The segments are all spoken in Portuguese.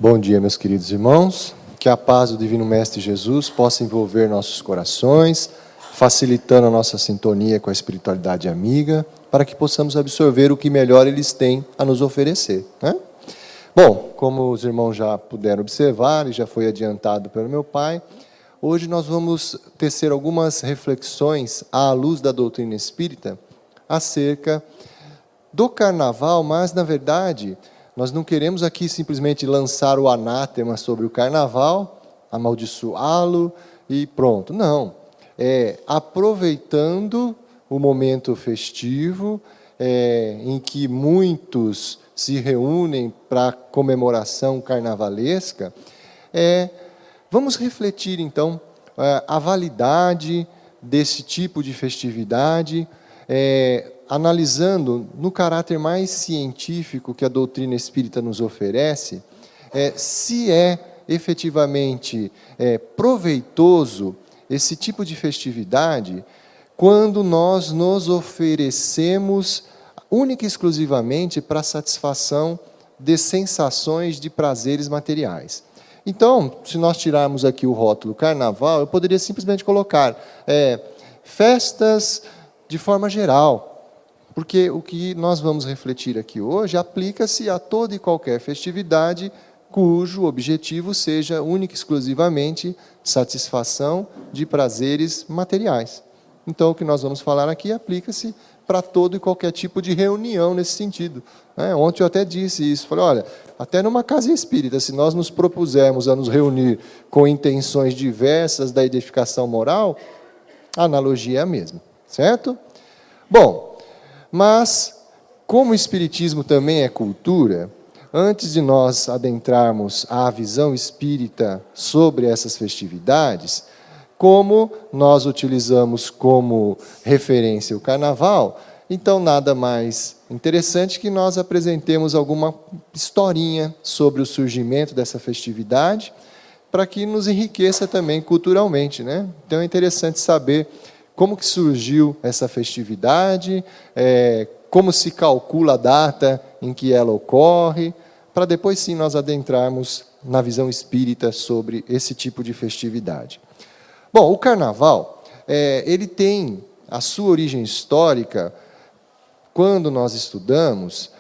Bom dia, meus queridos irmãos. Que a paz do Divino Mestre Jesus possa envolver nossos corações, facilitando a nossa sintonia com a espiritualidade amiga, para que possamos absorver o que melhor eles têm a nos oferecer, né? Bom, como os irmãos já puderam observar e já foi adiantado pelo meu pai, hoje nós vamos tecer algumas reflexões à luz da doutrina espírita acerca do carnaval, mas, na verdade, nós não queremos aqui simplesmente lançar o anátema sobre o carnaval, amaldiçoá-lo e pronto. Não. Aproveitando o momento festivo, em que muitos se reúnem para a comemoração carnavalesca, vamos refletir, então, a validade desse tipo de festividade, analisando no caráter mais científico que a doutrina espírita nos oferece, se efetivamente proveitoso esse tipo de festividade quando nós nos oferecemos única e exclusivamente para a satisfação de sensações de prazeres materiais. Então, se nós tirarmos aqui o rótulo carnaval, eu poderia simplesmente colocar festas de forma geral, porque o que nós vamos refletir aqui hoje aplica-se a toda e qualquer festividade cujo objetivo seja única e exclusivamente satisfação de prazeres materiais. Então, o que nós vamos falar aqui aplica-se para todo e qualquer tipo de reunião nesse sentido. Ontem eu até disse isso, falei, olha, até numa casa espírita, se nós nos propusermos a nos reunir com intenções diversas da edificação moral, a analogia é a mesma, certo? Bom, mas, como o Espiritismo também é cultura, antes de nós adentrarmos a visão espírita sobre essas festividades, como nós utilizamos como referência o Carnaval, então nada mais interessante que nós apresentemos alguma historinha sobre o surgimento dessa festividade, para que nos enriqueça também culturalmente, né? Então é interessante saber como que surgiu essa festividade, como se calcula a data em que ela ocorre, para depois sim nós adentrarmos na visão espírita sobre esse tipo de festividade. Bom, o Carnaval, ele tem a sua origem histórica, quando nós estudamos,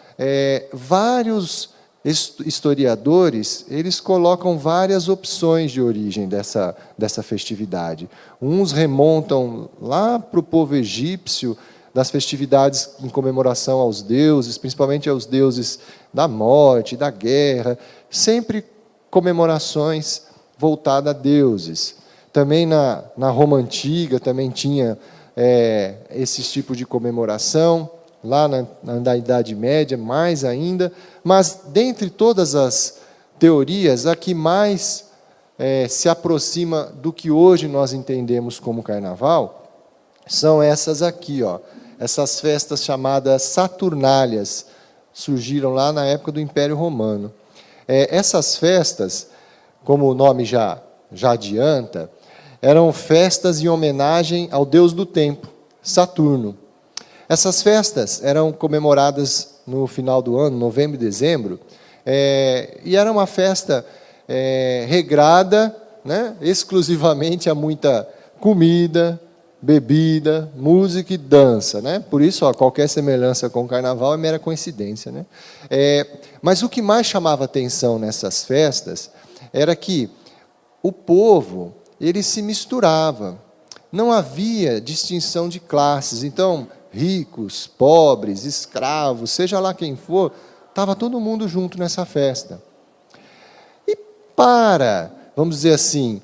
vários historiadores, eles colocam várias opções de origem dessa festividade. Uns remontam lá para o povo egípcio, das festividades em comemoração aos deuses, principalmente aos deuses da morte, da guerra, sempre comemorações voltadas a deuses. Também na Roma Antiga também tinha esse tipo de comemoração, lá na Idade Média, mais ainda, mas dentre todas as teorias, a que mais se aproxima do que hoje nós entendemos como Carnaval, são essas aqui, ó, essas festas chamadas Saturnálias, surgiram lá na época do Império Romano. Essas festas, como o nome já adianta, eram festas em homenagem ao deus do tempo, Saturno. Essas festas eram comemoradas no final do ano, novembro e dezembro, e era uma festa regrada, né, exclusivamente a muita comida, bebida, música e dança, né? Por isso, qualquer semelhança com o Carnaval é mera coincidência, né? Mas o que mais chamava atenção nessas festas era que o povo ele se misturava, não havia distinção de classes. Então, ricos, pobres, escravos, seja lá quem for, estava todo mundo junto nessa festa. E vamos dizer assim,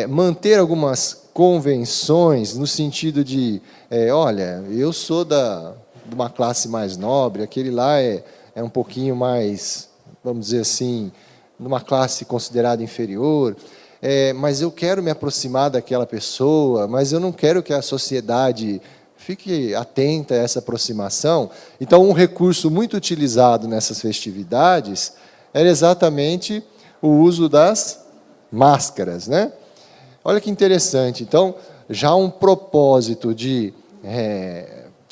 manter algumas convenções, no sentido de, olha, eu sou de uma classe mais nobre, aquele lá é um pouquinho mais, vamos dizer assim, numa classe considerada inferior, mas eu quero me aproximar daquela pessoa, mas eu não quero que a sociedade fique atenta a essa aproximação. Então, um recurso muito utilizado nessas festividades era exatamente o uso das máscaras, né? Olha que interessante. Então, já um propósito de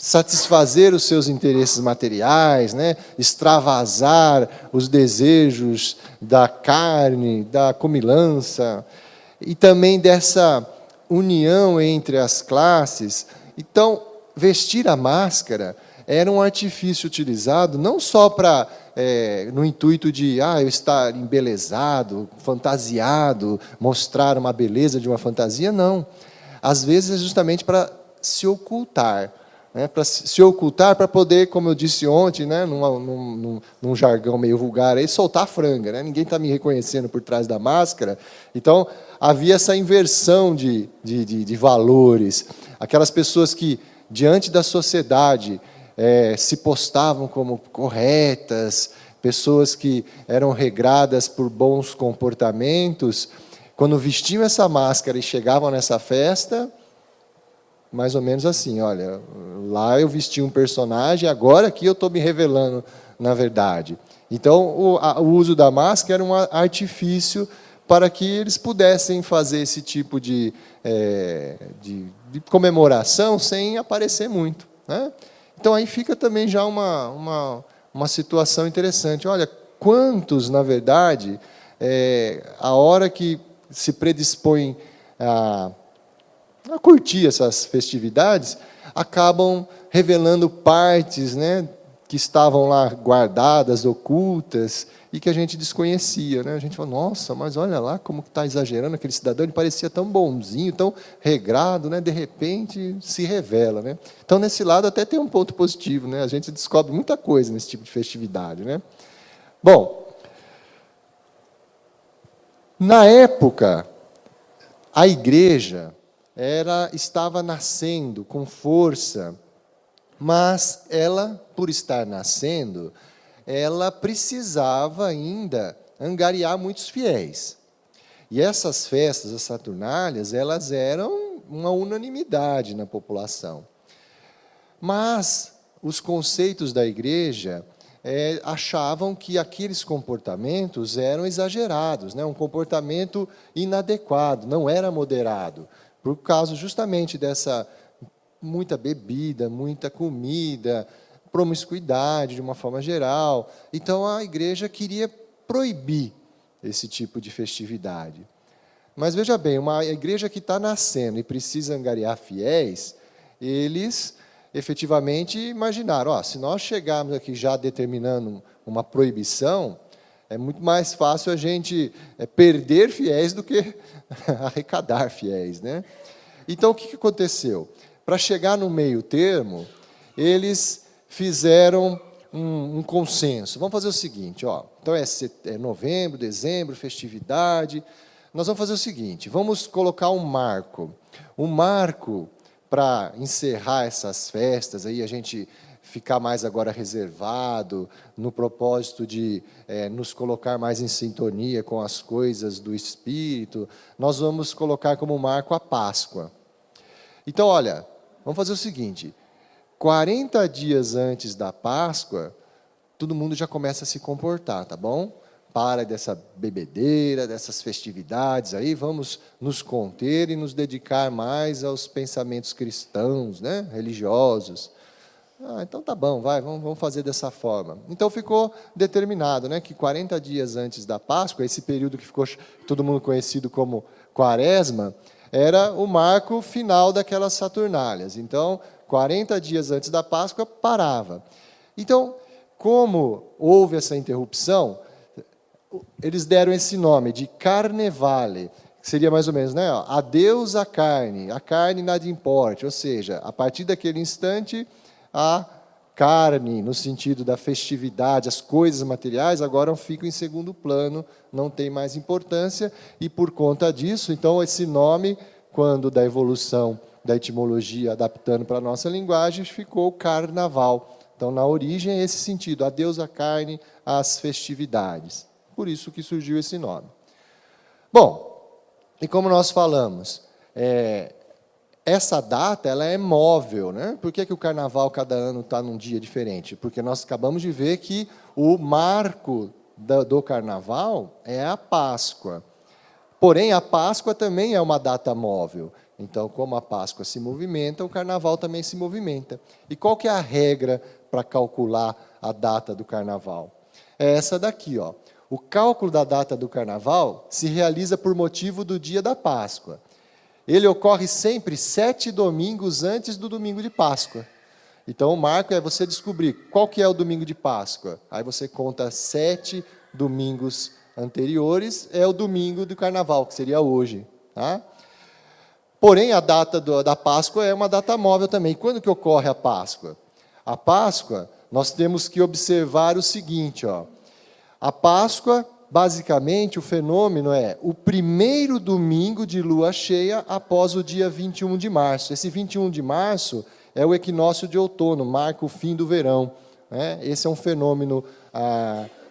satisfazer os seus interesses materiais, né? Extravasar os desejos da carne, da comilança, e também dessa união entre as classes. Então, vestir a máscara era um artifício utilizado não só para no intuito de eu estar embelezado, fantasiado, mostrar uma beleza de uma fantasia, não. Às vezes é justamente para se ocultar, né? Para se ocultar, para poder, como eu disse ontem, né, num jargão meio vulgar, aí, soltar a franga. Né? Ninguém está me reconhecendo por trás da máscara. Então, havia essa inversão de valores. Aquelas pessoas que, diante da sociedade, se postavam como corretas, pessoas que eram regradas por bons comportamentos, quando vestiam essa máscara e chegavam nessa festa, mais ou menos assim, olha, lá eu vesti um personagem, agora aqui eu estou me revelando na verdade. Então, o uso da máscara era um artifício para que eles pudessem fazer esse tipo de comemoração sem aparecer muito, né? Então, aí fica também já uma situação interessante. Olha, quantos, na verdade, a hora que se predispõem a curtir essas festividades, acabam revelando partes, né, que estavam lá guardadas, ocultas, e que a gente desconhecia. Né? A gente fala, nossa, mas olha lá como está exagerando aquele cidadão, ele parecia tão bonzinho, tão regrado, né? De repente se revela. Né? Então, nesse lado, até tem um ponto positivo. Né? A gente descobre muita coisa nesse tipo de festividade. Né? Bom, na época, a igreja estava nascendo com força, mas ela, por estar nascendo, ela precisava ainda angariar muitos fiéis. E essas festas, as Saturnálias, elas eram uma unanimidade na população. Mas os conceitos da igreja achavam que aqueles comportamentos eram exagerados, né? Um comportamento inadequado, não era moderado, por causa justamente dessa muita bebida, muita comida, promiscuidade de uma forma geral. Então, a igreja queria proibir esse tipo de festividade. Mas, veja bem, uma igreja que está nascendo e precisa angariar fiéis, eles efetivamente imaginaram, se nós chegarmos aqui já determinando uma proibição, é muito mais fácil a gente perder fiéis do que arrecadar fiéis. Né? Então, o que aconteceu? Para chegar no meio termo, eles fizeram um consenso. Vamos fazer o seguinte, então é novembro, dezembro, festividade. Nós vamos fazer o seguinte, vamos colocar um marco. Um marco para encerrar essas festas, aí a gente ficar mais agora reservado, no propósito de nos colocar mais em sintonia com as coisas do Espírito, nós vamos colocar como marco a Páscoa. Então, olha, vamos fazer o seguinte, 40 dias antes da Páscoa, todo mundo já começa a se comportar, tá bom? Para dessa bebedeira, dessas festividades aí, vamos nos conter e nos dedicar mais aos pensamentos cristãos, né, religiosos. Então tá bom, vamos fazer dessa forma. Então ficou determinado, né, que 40 dias antes da Páscoa, esse período que ficou todo mundo conhecido como Quaresma, era o marco final daquelas Saturnálias. Então, 40 dias antes da Páscoa, parava. Então, como houve essa interrupção, eles deram esse nome de Carnevale, que seria mais ou menos, né, adeus à carne, a carne nada importa, ou seja, a partir daquele instante, a carne, no sentido da festividade, as coisas materiais, agora ficam em segundo plano, não tem mais importância, e por conta disso, então, esse nome, quando da evolução da etimologia, adaptando para a nossa linguagem, ficou carnaval. Então, na origem, é esse sentido, adeus à carne, às festividades. Por isso que surgiu esse nome. Bom, e como nós falamos, essa data ela é móvel. Né? Por que o carnaval cada ano está num dia diferente? Porque nós acabamos de ver que o marco do carnaval é a Páscoa. Porém, a Páscoa também é uma data móvel, Então, como a Páscoa se movimenta, o Carnaval também se movimenta. E qual que é a regra para calcular a data do Carnaval? É essa daqui, ó. O cálculo da data do Carnaval se realiza por motivo do dia da Páscoa. Ele ocorre sempre 7 domingos antes do domingo de Páscoa. Então, o marco é você descobrir qual que é o domingo de Páscoa. Aí você conta 7 domingos anteriores, é o domingo do Carnaval, que seria hoje. Tá? Porém, a data da Páscoa é uma data móvel também. Quando que ocorre a Páscoa? A Páscoa, nós temos que observar o seguinte, ó. A Páscoa, basicamente, o fenômeno é o primeiro domingo de lua cheia após o dia 21 de março. Esse 21 de março é o equinócio de outono, marca o fim do verão. Né? Esse é um fenômeno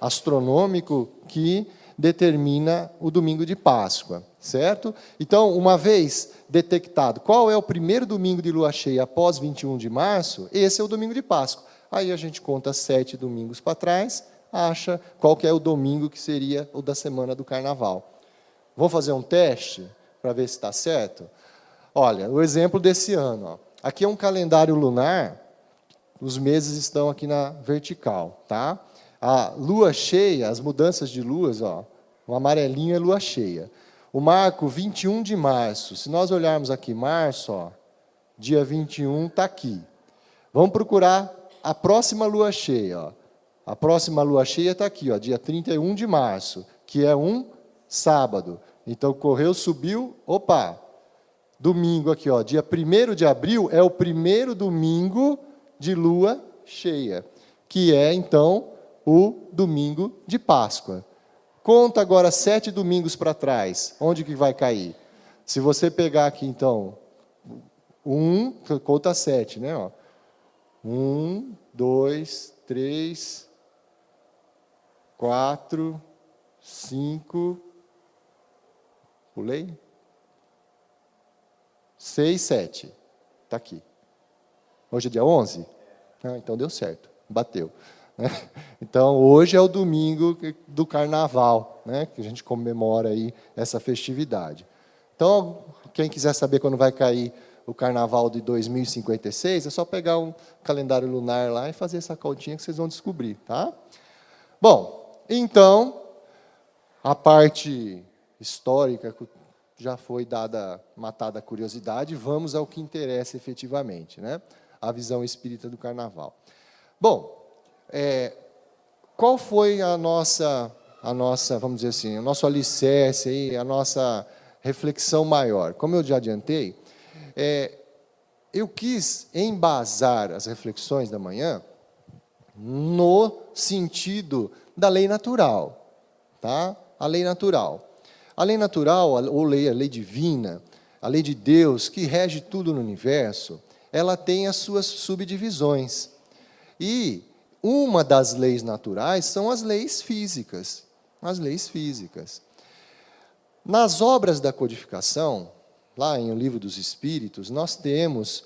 astronômico que determina o domingo de Páscoa, certo? Então, uma vez detectado qual é o primeiro domingo de lua cheia após 21 de março, esse é o domingo de Páscoa. Aí a gente conta 7 domingos para trás, acha qual que é o domingo que seria o da semana do Carnaval. Vamos fazer um teste para ver se está certo? Olha, o exemplo desse ano. Ó. Aqui é um calendário lunar, os meses estão aqui na vertical, tá? A lua cheia, as mudanças de luas, ó, o amarelinho é lua cheia. O marco 21 de março, se nós olharmos aqui março, ó, dia 21 está aqui. Vamos procurar a próxima lua cheia. Ó. A próxima lua cheia está aqui, ó, dia 31 de março, que é um sábado. Então, correu, subiu, opa, domingo aqui, ó, dia 1º de abril é o primeiro domingo de lua cheia, que é, então, o domingo de Páscoa. Conta agora 7 domingos para trás. Onde que vai cair? Se você pegar aqui, então, conta 7, né? Ó. 1, 2, 3, 4, 5, pulei? 6, 7. Está aqui. Hoje é dia 11? Ah, então deu certo, bateu. Então, hoje é o domingo do Carnaval, né, que a gente comemora aí essa festividade. Então, quem quiser saber quando vai cair o Carnaval de 2056, é só pegar um calendário lunar lá e fazer essa continha que vocês vão descobrir, tá? Bom, então, a parte histórica já foi matada a curiosidade, vamos ao que interessa efetivamente, né? A visão espírita do Carnaval. Bom, qual foi a nossa, vamos dizer assim, o nosso alicerce, aí, a nossa reflexão maior? Como eu já adiantei, eu quis embasar as reflexões da manhã no sentido da lei natural, tá? A lei natural. A lei natural, ou a lei divina, a lei de Deus, que rege tudo no universo, ela tem as suas subdivisões. E uma das leis naturais são as leis físicas. As leis físicas. Nas obras da codificação, lá em O Livro dos Espíritos, nós temos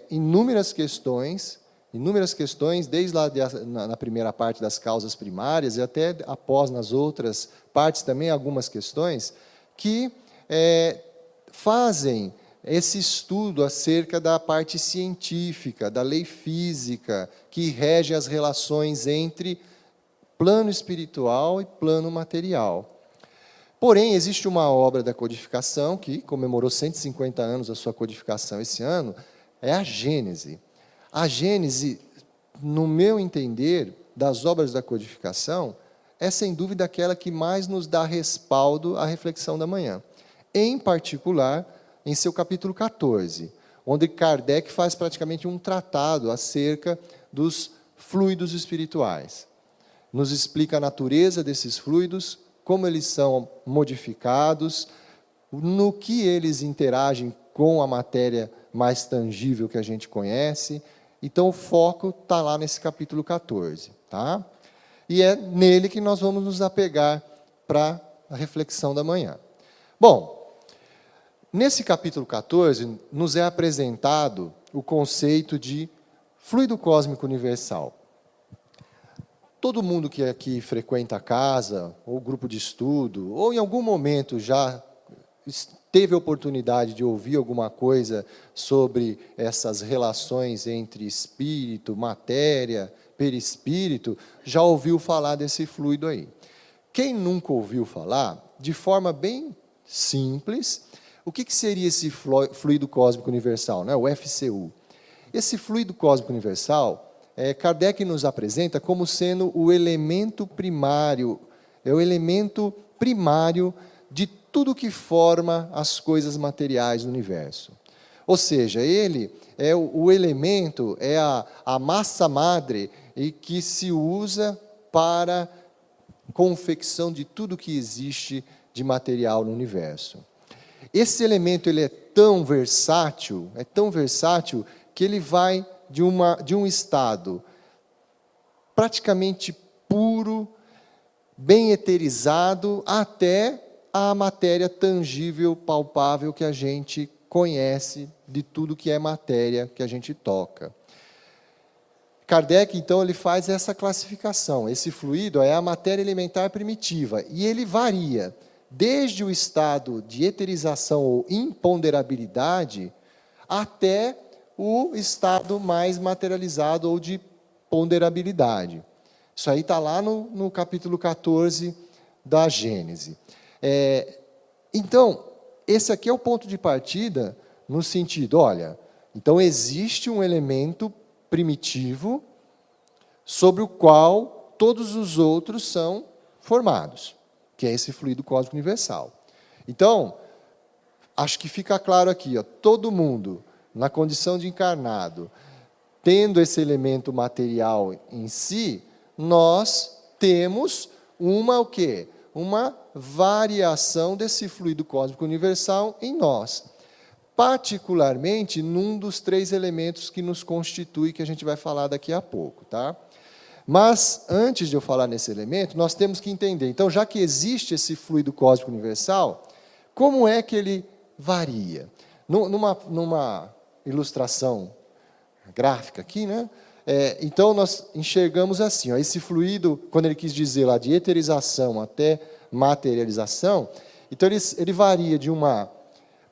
inúmeras questões, desde lá na primeira parte das causas primárias e até após nas outras partes também algumas questões, que fazem esse estudo acerca da parte científica, da lei física, que rege as relações entre plano espiritual e plano material. Porém, existe uma obra da codificação, que comemorou 150 anos da sua codificação esse ano, é a Gênese. A Gênese, no meu entender, das obras da codificação, é sem dúvida aquela que mais nos dá respaldo à reflexão da manhã. Em particular, em seu capítulo 14, onde Kardec faz praticamente um tratado acerca dos fluidos espirituais. Nos explica a natureza desses fluidos, como eles são modificados, no que eles interagem com a matéria mais tangível que a gente conhece. Então, o foco está lá nesse capítulo 14. Tá? E é nele que nós vamos nos apegar para a reflexão da manhã. Bom, nesse capítulo 14, nos é apresentado o conceito de fluido cósmico universal. Todo mundo que aqui frequenta a casa, ou grupo de estudo, ou em algum momento já teve a oportunidade de ouvir alguma coisa sobre essas relações entre espírito, matéria, perispírito, já ouviu falar desse fluido aí. Quem nunca ouviu falar, de forma bem simples, o que seria esse fluido cósmico universal, né? O FCU? Esse fluido cósmico universal, Kardec nos apresenta como sendo o elemento primário, é o elemento primário de tudo que forma as coisas materiais do universo. Ou seja, ele é o elemento, é a massa madre e que se usa para confecção de tudo que existe de material no universo. Esse elemento ele é tão versátil que ele vai de um estado praticamente puro, bem eterizado, até a matéria tangível, palpável que a gente conhece de tudo que é matéria que a gente toca. Kardec, então, ele faz essa classificação. Esse fluido é a matéria elementar primitiva, e ele varia desde o estado de eterização ou imponderabilidade até o estado mais materializado ou de ponderabilidade. Isso aí está lá no capítulo 14 da Gênese. Então, esse aqui é o ponto de partida no sentido, olha, então existe um elemento primitivo sobre o qual todos os outros são formados, que é esse fluido cósmico universal. Então, acho que fica claro aqui, ó, todo mundo, na condição de encarnado, tendo esse elemento material em si, nós temos o quê? Uma variação desse fluido cósmico universal em nós, particularmente num dos 3 elementos que nos constitui, que a gente vai falar daqui a pouco, tá? Mas, antes de eu falar nesse elemento, nós temos que entender, então, já que existe esse fluido cósmico universal, como é que ele varia? Numa ilustração gráfica aqui, né? Então, nós enxergamos assim, ó, esse fluido, quando ele quis dizer lá de eterização até materialização, então ele varia de uma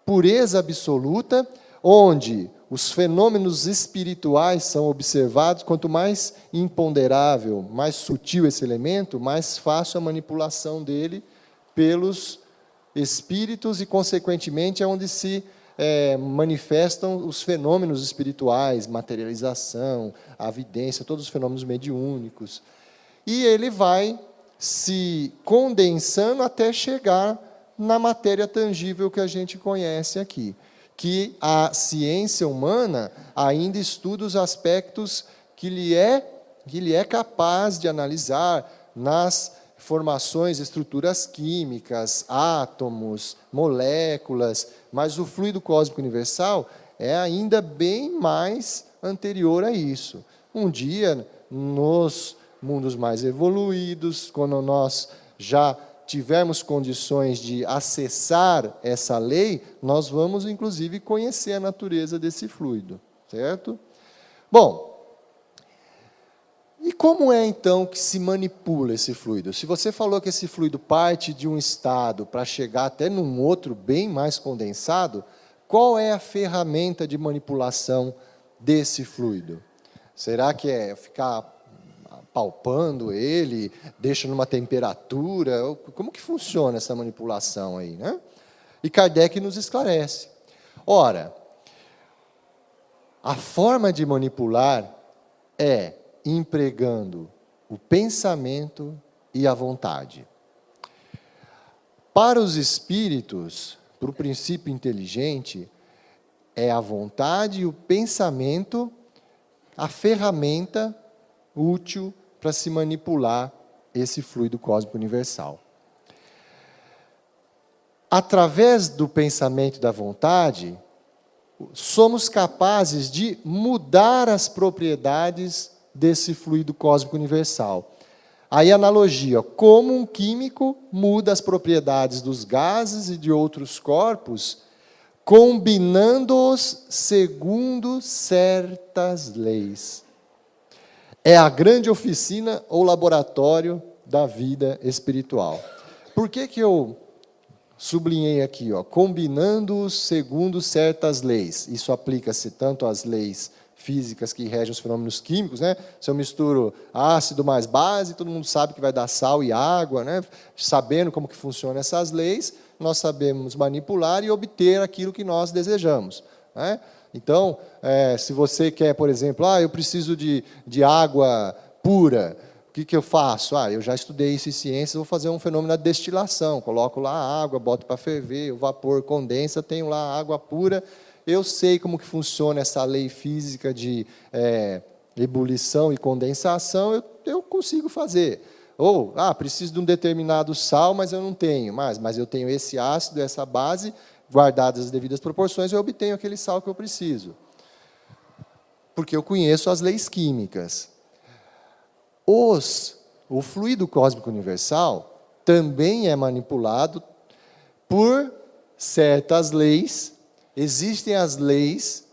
pureza absoluta, onde os fenômenos espirituais são observados, quanto mais imponderável, mais sutil esse elemento, mais fácil a manipulação dele pelos espíritos e, consequentemente, é onde se manifestam os fenômenos espirituais, materialização, a vidência, todos os fenômenos mediúnicos. E ele vai se condensando até chegar na matéria tangível que a gente conhece aqui, que a ciência humana ainda estuda os aspectos que lhe é capaz de analisar nas formações, estruturas químicas, átomos, moléculas, mas o fluido cósmico universal é ainda bem mais anterior a isso. Um dia, nos mundos mais evoluídos, quando nós já tivermos condições de acessar essa lei, nós vamos, inclusive, conhecer a natureza desse fluido, certo? Bom, e como é, então, que se manipula esse fluido? Se você falou que esse fluido parte de um estado para chegar até num outro bem mais condensado, qual é a ferramenta de manipulação desse fluido? Será que é ficar palpando ele, deixa numa temperatura? Como que funciona essa manipulação aí, né? E Kardec nos esclarece. Ora, a forma de manipular é empregando o pensamento e a vontade. Para os espíritos, para o princípio inteligente, é a vontade e o pensamento a ferramenta útil para se manipular esse fluido cósmico universal. Através do pensamento e da vontade, somos capazes de mudar as propriedades desse fluido cósmico universal. Aí a analogia, como um químico muda as propriedades dos gases e de outros corpos, combinando-os segundo certas leis. É a grande oficina ou laboratório da vida espiritual. Por que eu sublinhei aqui, ó, combinando segundo certas leis. Isso aplica-se tanto às leis físicas que regem os fenômenos químicos, né? Se eu misturo ácido mais base, todo mundo sabe que vai dar sal e água, né? Sabendo como que funcionam essas leis, nós sabemos manipular e obter aquilo que nós desejamos, né? Então, se você quer, por exemplo, eu preciso de água pura, o que eu faço? Eu já estudei isso em ciências, vou fazer um fenômeno de destilação, coloco lá a água, boto para ferver, o vapor condensa, tenho lá a água pura. Eu sei como que funciona essa lei física de ebulição e condensação, eu consigo fazer. Ou, preciso de um determinado sal, mas eu não tenho mais, mas eu tenho esse ácido, essa base, guardadas as devidas proporções, eu obtenho aquele sal que eu preciso. Porque eu conheço as leis químicas. O fluido cósmico universal também é manipulado por certas leis. Existem as leis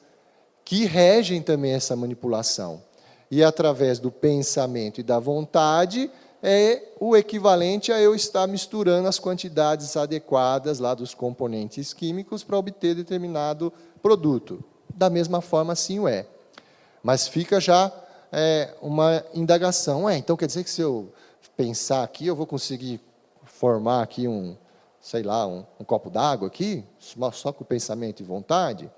que regem também essa manipulação. E através do pensamento e da vontade, é o equivalente a eu estar misturando as quantidades adequadas lá dos componentes químicos para obter determinado produto. Da mesma forma, assim o é. Mas fica já uma indagação. Então quer dizer que se eu pensar aqui, eu vou conseguir formar aqui um copo d'água aqui, só com pensamento e vontade?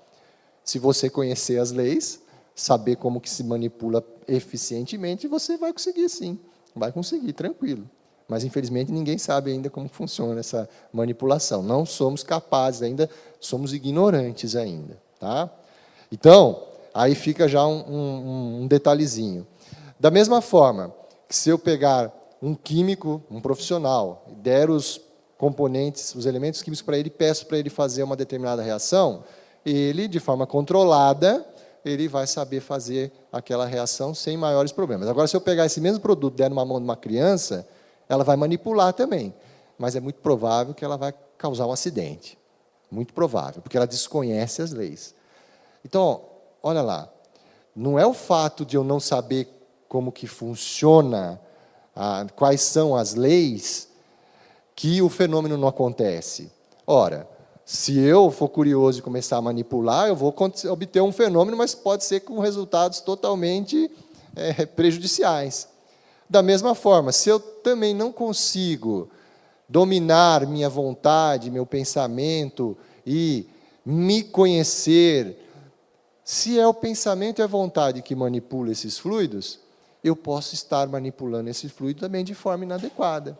Se você conhecer as leis, saber como que se manipula eficientemente, você vai conseguir sim. Vai conseguir, tranquilo. Mas, infelizmente, ninguém sabe ainda como funciona essa manipulação. Não somos capazes ainda, somos ignorantes ainda. Tá? Então, aí fica já um detalhezinho. Da mesma forma que se eu pegar um químico, um profissional, e der os componentes, os elementos químicos para ele, peço para ele fazer uma determinada reação, ele, de forma controlada, ele vai saber fazer aquela reação sem maiores problemas. Agora, se eu pegar esse mesmo produto e der numa mão de uma criança, ela vai manipular também, mas é muito provável que ela vai causar um acidente. Muito provável, porque ela desconhece as leis. Então, olha lá, não é o fato de eu não saber como que funciona, quais são as leis, que o fenômeno não acontece. Ora, se eu for curioso e começar a manipular, eu vou obter um fenômeno, mas pode ser com resultados totalmente prejudiciais. Da mesma forma, se eu também não consigo dominar minha vontade, meu pensamento e me conhecer, se é o pensamento e a vontade que manipula esses fluidos, eu posso estar manipulando esse fluido também de forma inadequada.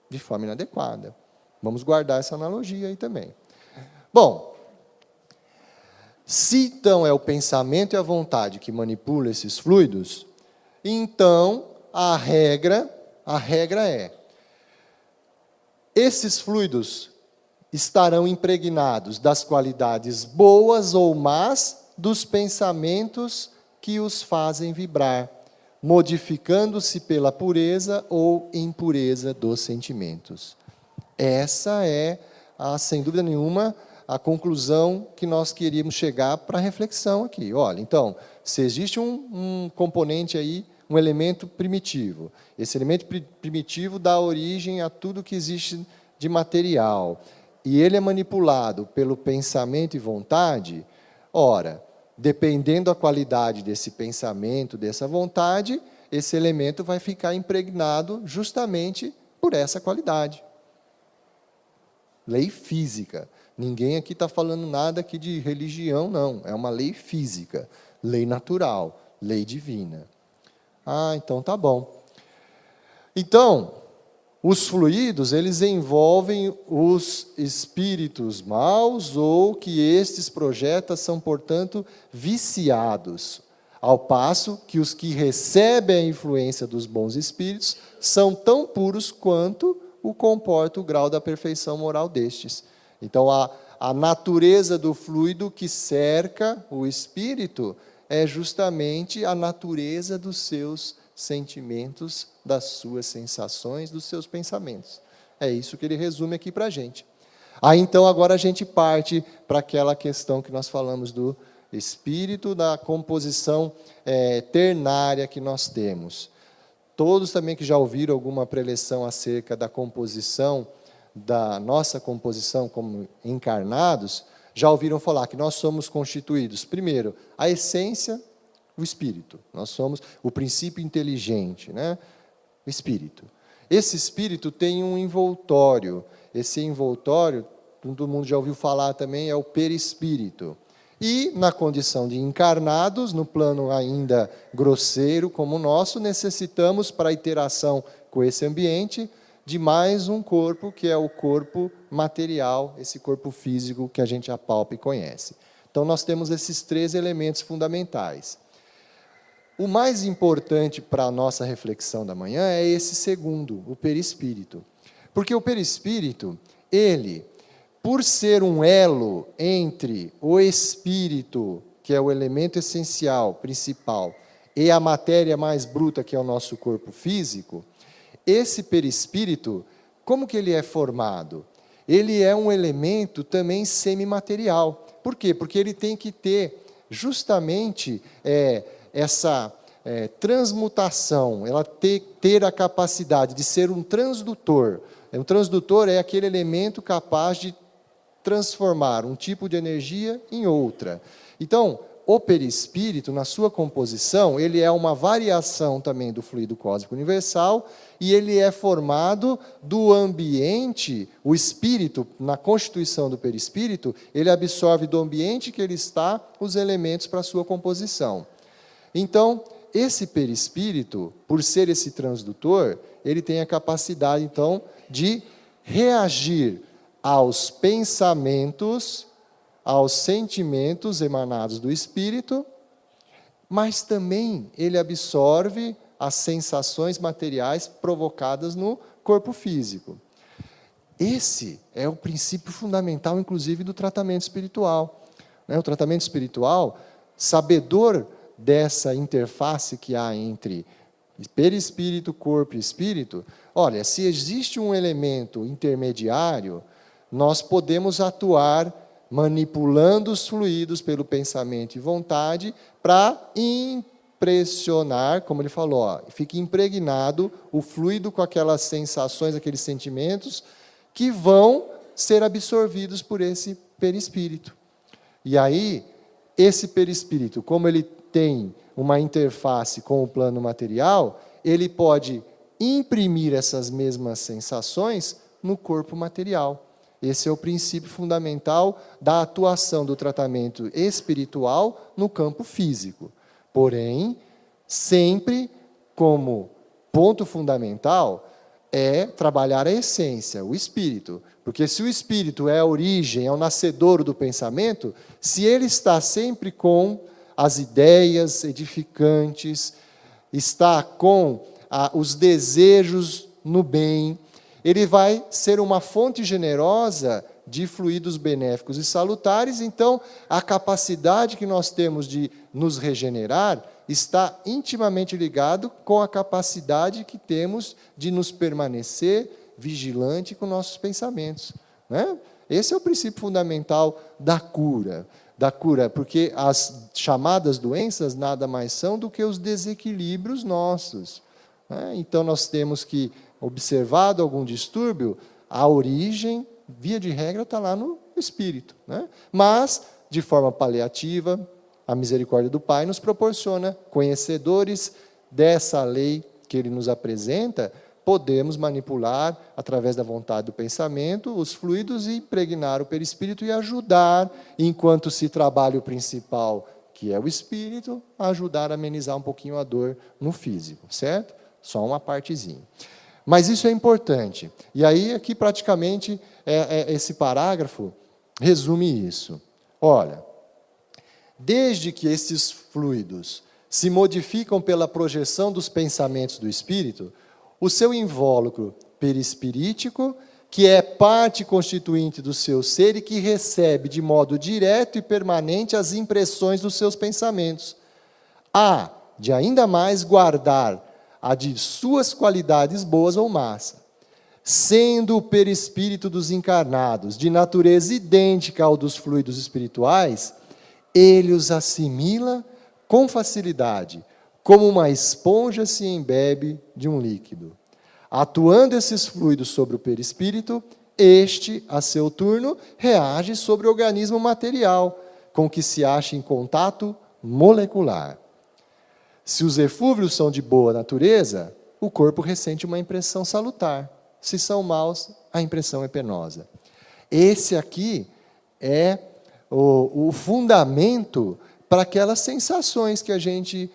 De forma inadequada. Vamos guardar essa analogia aí também. Bom, se então é o pensamento e a vontade que manipula esses fluidos, então a regra é: esses fluidos estarão impregnados das qualidades boas ou más dos pensamentos que os fazem vibrar, modificando-se pela pureza ou impureza dos sentimentos. Essa é, sem dúvida nenhuma, a conclusão que nós queríamos chegar para a reflexão aqui. Olha, então, se existe um componente aí, um elemento primitivo, esse elemento primitivo dá origem a tudo que existe de material, e ele é manipulado pelo pensamento e vontade, ora, dependendo da qualidade desse pensamento, dessa vontade, esse elemento vai ficar impregnado justamente por essa qualidade. Lei física. Ninguém aqui está falando nada aqui de religião, não. É uma lei física, lei natural, lei divina. Então tá bom. Então, os fluidos, eles envolvem os espíritos maus ou que estes projetam são, portanto, viciados, ao passo que os que recebem a influência dos bons espíritos são tão puros quanto o comporta o grau da perfeição moral destes. Então, a natureza do fluido que cerca o espírito é justamente a natureza dos seus sentimentos, das suas sensações, dos seus pensamentos. É isso que ele resume aqui para a gente. Então, agora a gente parte para aquela questão que nós falamos do espírito, da composição ternária que nós temos. Todos também que já ouviram alguma preleção acerca da composição da nossa composição como encarnados, já ouviram falar que nós somos constituídos, primeiro, a essência, o espírito. Nós somos o princípio inteligente, né? O espírito. Esse espírito tem um envoltório. Esse envoltório, todo mundo já ouviu falar também, é o perispírito. E, na condição de encarnados, no plano ainda grosseiro como o nosso, necessitamos, para a interação com esse ambiente, de mais um corpo, que é o corpo material, esse corpo físico que a gente apalpa e conhece. Então, nós temos esses 3 elementos fundamentais. O mais importante para a nossa reflexão da manhã é esse segundo, o perispírito. Porque o perispírito, ele, por ser um elo entre o espírito, que é o elemento essencial, principal, e a matéria mais bruta, que é o nosso corpo físico, esse perispírito, como que ele é formado? Ele é um elemento também semimaterial. Por quê? Porque ele tem que ter justamente essa transmutação, ela ter a capacidade de ser um transdutor. Um transdutor é aquele elemento capaz de transformar um tipo de energia em outra. Então, o perispírito, na sua composição, ele é uma variação também do fluido cósmico universal, e ele é formado do ambiente, o espírito, na constituição do perispírito, ele absorve do ambiente que ele está os elementos para a sua composição. Então, esse perispírito, por ser esse transdutor, ele tem a capacidade, então, de reagir aos pensamentos, aos sentimentos emanados do espírito, mas também ele absorve as sensações materiais provocadas no corpo físico. Esse é o princípio fundamental, inclusive, do tratamento espiritual. O tratamento espiritual, sabedor dessa interface que há entre perispírito, corpo e espírito, olha, se existe um elemento intermediário, nós podemos atuar manipulando os fluidos pelo pensamento e vontade para impressionar, como ele falou, fica impregnado o fluido com aquelas sensações, aqueles sentimentos que vão ser absorvidos por esse perispírito. E aí, esse perispírito, como ele tem uma interface com o plano material, ele pode imprimir essas mesmas sensações no corpo material. Esse é o princípio fundamental da atuação do tratamento espiritual no campo físico. Porém, sempre como ponto fundamental é trabalhar a essência, o espírito. Porque se o espírito é a origem, é o nascedouro do pensamento, se ele está sempre com as ideias edificantes, está com os desejos no bem, ele vai ser uma fonte generosa de fluidos benéficos e salutares. Então, a capacidade que nós temos de nos regenerar está intimamente ligado com a capacidade que temos de nos permanecer vigilante com nossos pensamentos, né? Esse é o princípio fundamental da cura, porque as chamadas doenças nada mais são do que os desequilíbrios nossos, né? Então, nós temos que, observado algum distúrbio, a origem, via de regra, está lá no espírito, né? Mas, de forma paliativa, a misericórdia do Pai nos proporciona, conhecedores dessa lei que Ele nos apresenta, podemos manipular, através da vontade do pensamento, os fluidos e impregnar o perispírito e ajudar, enquanto se trabalha o principal, que é o espírito, a ajudar a amenizar um pouquinho a dor no físico, certo? Só uma partezinha. Mas isso é importante. E aí, aqui, praticamente, esse parágrafo resume isso. Olha, desde que esses fluidos se modificam pela projeção dos pensamentos do espírito, o seu invólucro perispirítico, que é parte constituinte do seu ser e que recebe de modo direto e permanente as impressões dos seus pensamentos, há de ainda mais guardar a de suas qualidades boas ou más, sendo o perispírito dos encarnados de natureza idêntica ao dos fluidos espirituais, ele os assimila com facilidade, como uma esponja se embebe de um líquido. Atuando esses fluidos sobre o perispírito, Este, a seu turno, reage sobre o organismo material, com que se acha em contato molecular. Se os eflúvios são de boa natureza, o corpo ressente uma impressão salutar. Se são maus, a impressão é penosa. Esse aqui é o fundamento para aquelas sensações que a gente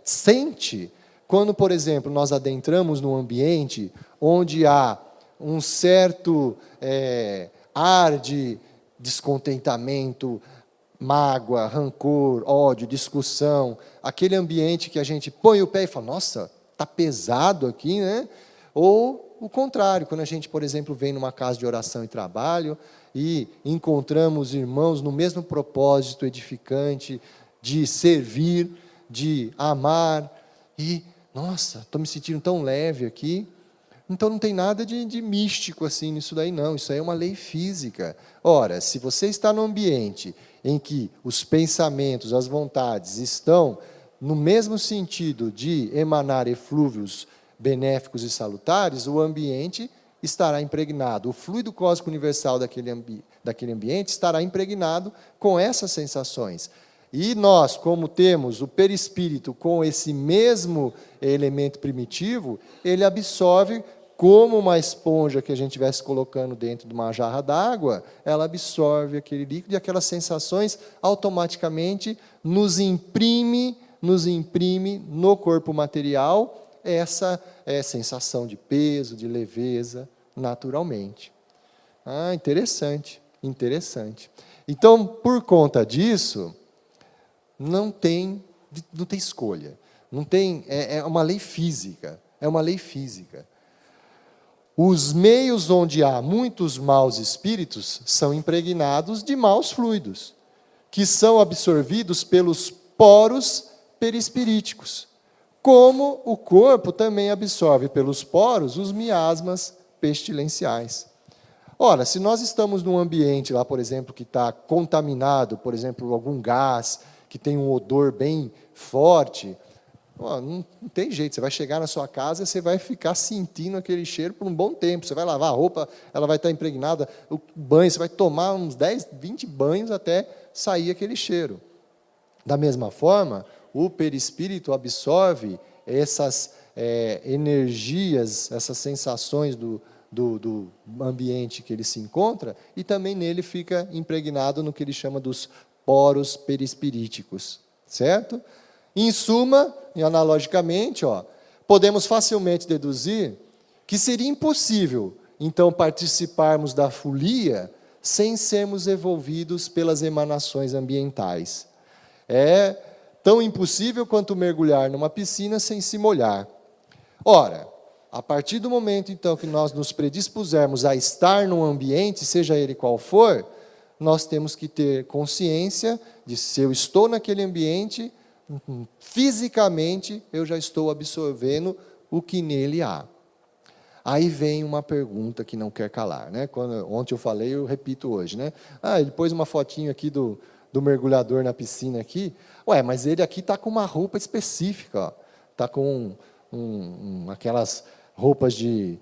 sente quando, por exemplo, nós adentramos num ambiente onde há um certo ar de descontentamento, mágoa, rancor, ódio, discussão, aquele ambiente que a gente põe o pé e fala, nossa, está pesado aqui, né? Ou o contrário, quando a gente, por exemplo, vem numa casa de oração e trabalho e encontramos irmãos no mesmo propósito edificante de servir, de amar, e, nossa, estou me sentindo tão leve aqui. Então não tem nada de místico assim nisso daí não, isso aí é uma lei física. Ora, se você está num ambiente em que os pensamentos, as vontades estão no mesmo sentido de emanar eflúvios benéficos e salutares, o ambiente estará impregnado, o fluido cósmico universal daquele ambiente estará impregnado com essas sensações. E nós, como temos o perispírito com esse mesmo elemento primitivo, ele absorve como uma esponja que a gente estivesse colocando dentro de uma jarra d'água, ela absorve aquele líquido e aquelas sensações automaticamente nos imprime no corpo material essa sensação de peso, de leveza, naturalmente. Interessante, interessante. Então, por conta disso, não tem escolha. Não tem, é uma lei física. É uma lei física. Os meios onde há muitos maus espíritos são impregnados de maus fluidos, que são absorvidos pelos poros perispiríticos, como o corpo também absorve pelos poros os miasmas pestilenciais. Ora, se nós estamos num ambiente lá, por exemplo, que está contaminado, por exemplo, algum gás, que tem um odor bem forte, não tem jeito, você vai chegar na sua casa e você vai ficar sentindo aquele cheiro por um bom tempo. Você vai lavar a roupa, ela vai estar impregnada, o banho, você vai tomar uns 10, 20 banhos até sair aquele cheiro. Da mesma forma, o perispírito absorve essas energias, essas sensações do ambiente que ele se encontra, e também nele fica impregnado no que ele chama dos poros perispiríticos, certo? Em suma, e analogicamente, podemos facilmente deduzir que seria impossível, então, participarmos da folia sem sermos envolvidos pelas emanações ambientais. É tão impossível quanto mergulhar numa piscina sem se molhar. Ora, a partir do momento, então, que nós nos predispusermos a estar num ambiente, seja ele qual for, nós temos que ter consciência de se eu estou naquele ambiente, fisicamente eu já estou absorvendo o que nele há. Aí vem uma pergunta que não quer calar, né? Ontem eu falei, eu repito hoje, né? Ele pôs uma fotinho aqui do mergulhador na piscina aqui. Mas ele aqui está com uma roupa específica, está com aquelas roupas de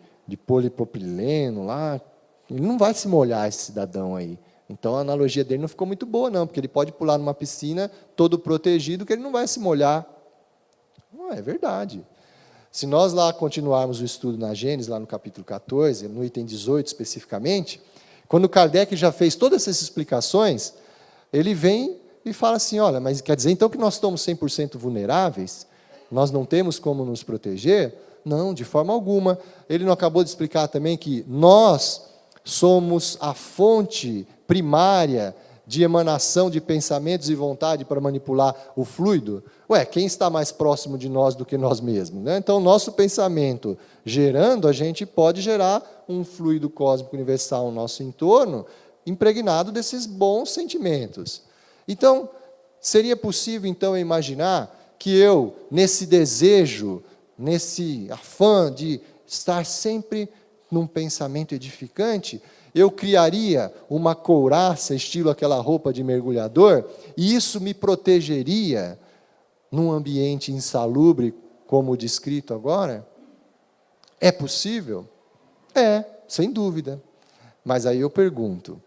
polipropileno lá. Ele não vai se molhar, esse cidadão aí. Então, a analogia dele não ficou muito boa, não, porque ele pode pular numa piscina todo protegido, que ele não vai se molhar. Não é verdade. Se nós lá continuarmos o estudo na Gênesis, lá no capítulo 14, no item 18 especificamente, quando Kardec já fez todas essas explicações, ele vem e fala assim, olha, mas quer dizer então que nós estamos 100% vulneráveis? Nós não temos como nos proteger? Não, de forma alguma. Ele não acabou de explicar também que nós somos a fonte primária de emanação de pensamentos e vontade para manipular o fluido? Quem está mais próximo de nós do que nós mesmos, né? Então, nosso pensamento gerando, a gente pode gerar um fluido cósmico universal no nosso entorno, impregnado desses bons sentimentos. Então, seria possível, então, imaginar que eu, nesse desejo, nesse afã de estar sempre num pensamento edificante, eu criaria uma couraça, estilo aquela roupa de mergulhador, e isso me protegeria num ambiente insalubre, como descrito agora? É possível? Sem dúvida. Mas aí eu pergunto,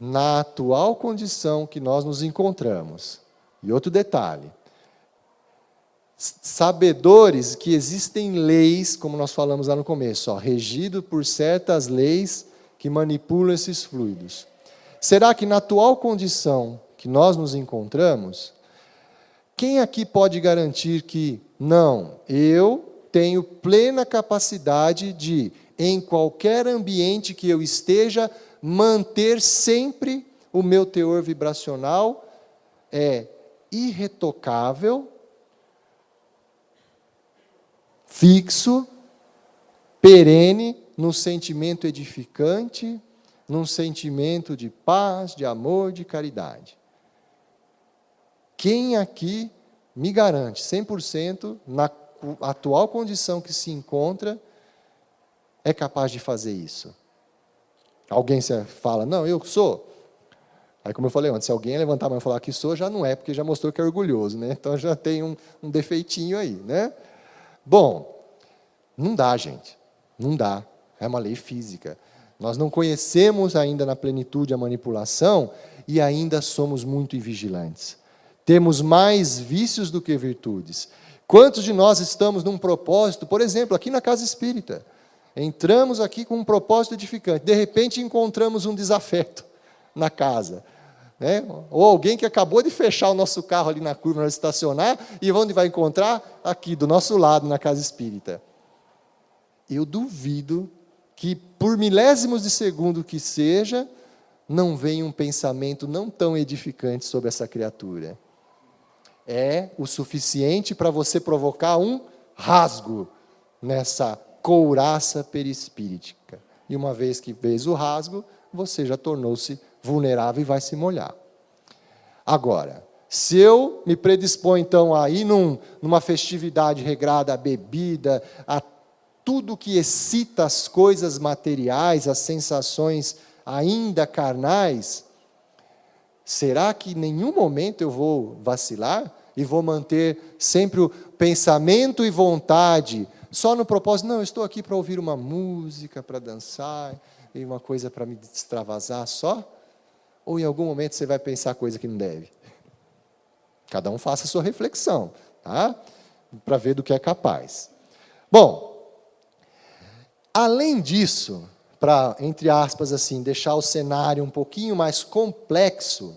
na atual condição que nós nos encontramos, e outro detalhe, sabedores que existem leis, como nós falamos lá no começo, regido por certas leis que manipulam esses fluidos. Será que na atual condição que nós nos encontramos, quem aqui pode garantir que, não, eu tenho plena capacidade de, em qualquer ambiente que eu esteja, manter sempre o meu teor vibracional irretocável, fixo, perene, num sentimento edificante, num sentimento de paz, de amor, de caridade? Quem aqui me garante 100%, na atual condição que se encontra, é capaz de fazer isso? Alguém fala, não, eu sou. Aí, como eu falei antes, se alguém levantar a mão e falar que sou, já não é, porque já mostrou que é orgulhoso, né? Então já tem um defeitinho aí, né? Bom, não dá, gente. Não dá. É uma lei física. Nós não conhecemos ainda na plenitude a manipulação e ainda somos muito invigilantes. Temos mais vícios do que virtudes. Quantos de nós estamos num propósito, por exemplo, aqui na Casa Espírita? Entramos aqui com um propósito edificante. De repente, encontramos um desafeto na casa. Né? Ou alguém que acabou de fechar o nosso carro ali na curva, nós estacionar, e onde vai encontrar? Aqui, do nosso lado, na Casa Espírita. Eu duvido que, por milésimos de segundo que seja, não venha um pensamento não tão edificante sobre essa criatura. É o suficiente para você provocar um rasgo nessa couraça perispíritica. E uma vez que fez o rasgo, você já tornou-se vulnerável e vai se molhar. Agora, se eu me predisponho, então, a ir numa festividade regrada à bebida, a tudo que excita as coisas materiais, as sensações ainda carnais, será que em nenhum momento eu vou vacilar e vou manter sempre o pensamento e vontade só no propósito, não, eu estou aqui para ouvir uma música, para dançar, e uma coisa para me extravasar só? Ou em algum momento você vai pensar coisa que não deve? Cada um faça a sua reflexão, tá? Para ver do que é capaz. Bom, além disso, para, entre aspas, assim, deixar o cenário um pouquinho mais complexo,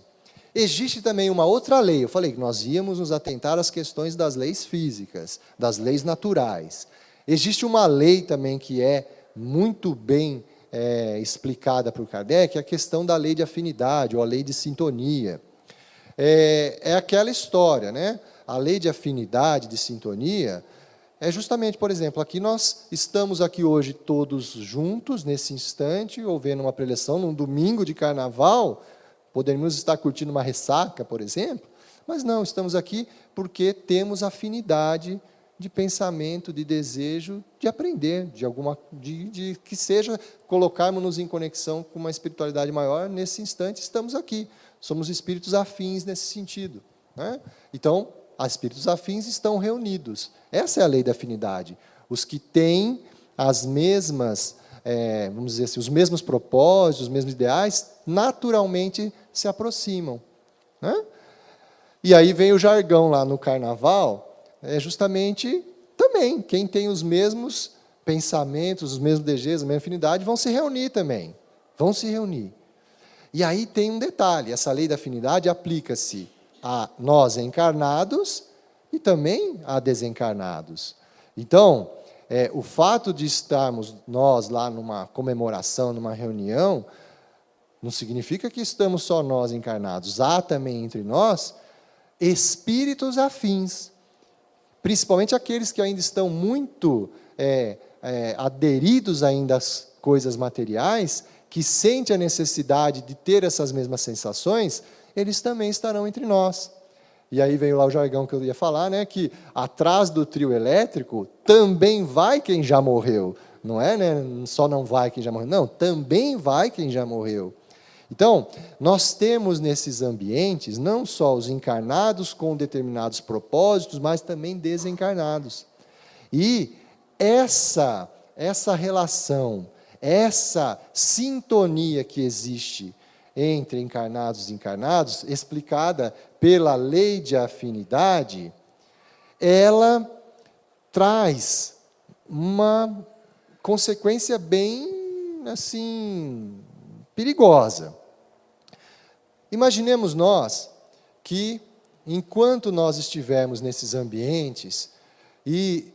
existe também uma outra lei. Eu falei que nós íamos nos atentar às questões das leis físicas, das leis naturais. Existe uma lei também que é muito bem explicada por Kardec, a questão da lei de afinidade, ou a lei de sintonia. É aquela história, né? A lei de afinidade, de sintonia, é justamente, por exemplo, aqui nós estamos aqui hoje todos juntos, nesse instante, ouvindo uma preleção, num domingo de carnaval, poderíamos estar curtindo uma ressaca, por exemplo, mas não, estamos aqui porque temos afinidade de pensamento, de desejo, de aprender, de que seja colocarmos-nos em conexão com uma espiritualidade maior, nesse instante estamos aqui. Somos espíritos afins nesse sentido, né? Então, os espíritos afins estão reunidos. Essa é a lei da afinidade. Os que têm as mesmas, vamos dizer assim, os mesmos propósitos, os mesmos ideais, naturalmente se aproximam, né? E aí vem o jargão lá no carnaval, justamente também, quem tem os mesmos pensamentos, os mesmos desejos, a mesma afinidade, vão se reunir também. Vão se reunir. E aí tem um detalhe, essa lei da afinidade aplica-se a nós encarnados e também a desencarnados. Então, o fato de estarmos nós lá numa comemoração, numa reunião, não significa que estamos só nós encarnados. Há também entre nós espíritos afins, principalmente aqueles que ainda estão muito aderidos ainda às coisas materiais, que sentem a necessidade de ter essas mesmas sensações, eles também estarão entre nós. E aí veio lá o jargão que eu ia falar, né, que atrás do trio elétrico também vai quem já morreu. Não é, né, só não vai quem já morreu. Não, também vai quem já morreu. Então, nós temos nesses ambientes não só os encarnados com determinados propósitos, mas também desencarnados. E essa relação essa sintonia que existe entre encarnados e desencarnados, explicada pela lei de afinidade, ela traz uma consequência bem, assim, perigosa. Imaginemos nós que, enquanto nós estivermos nesses ambientes e,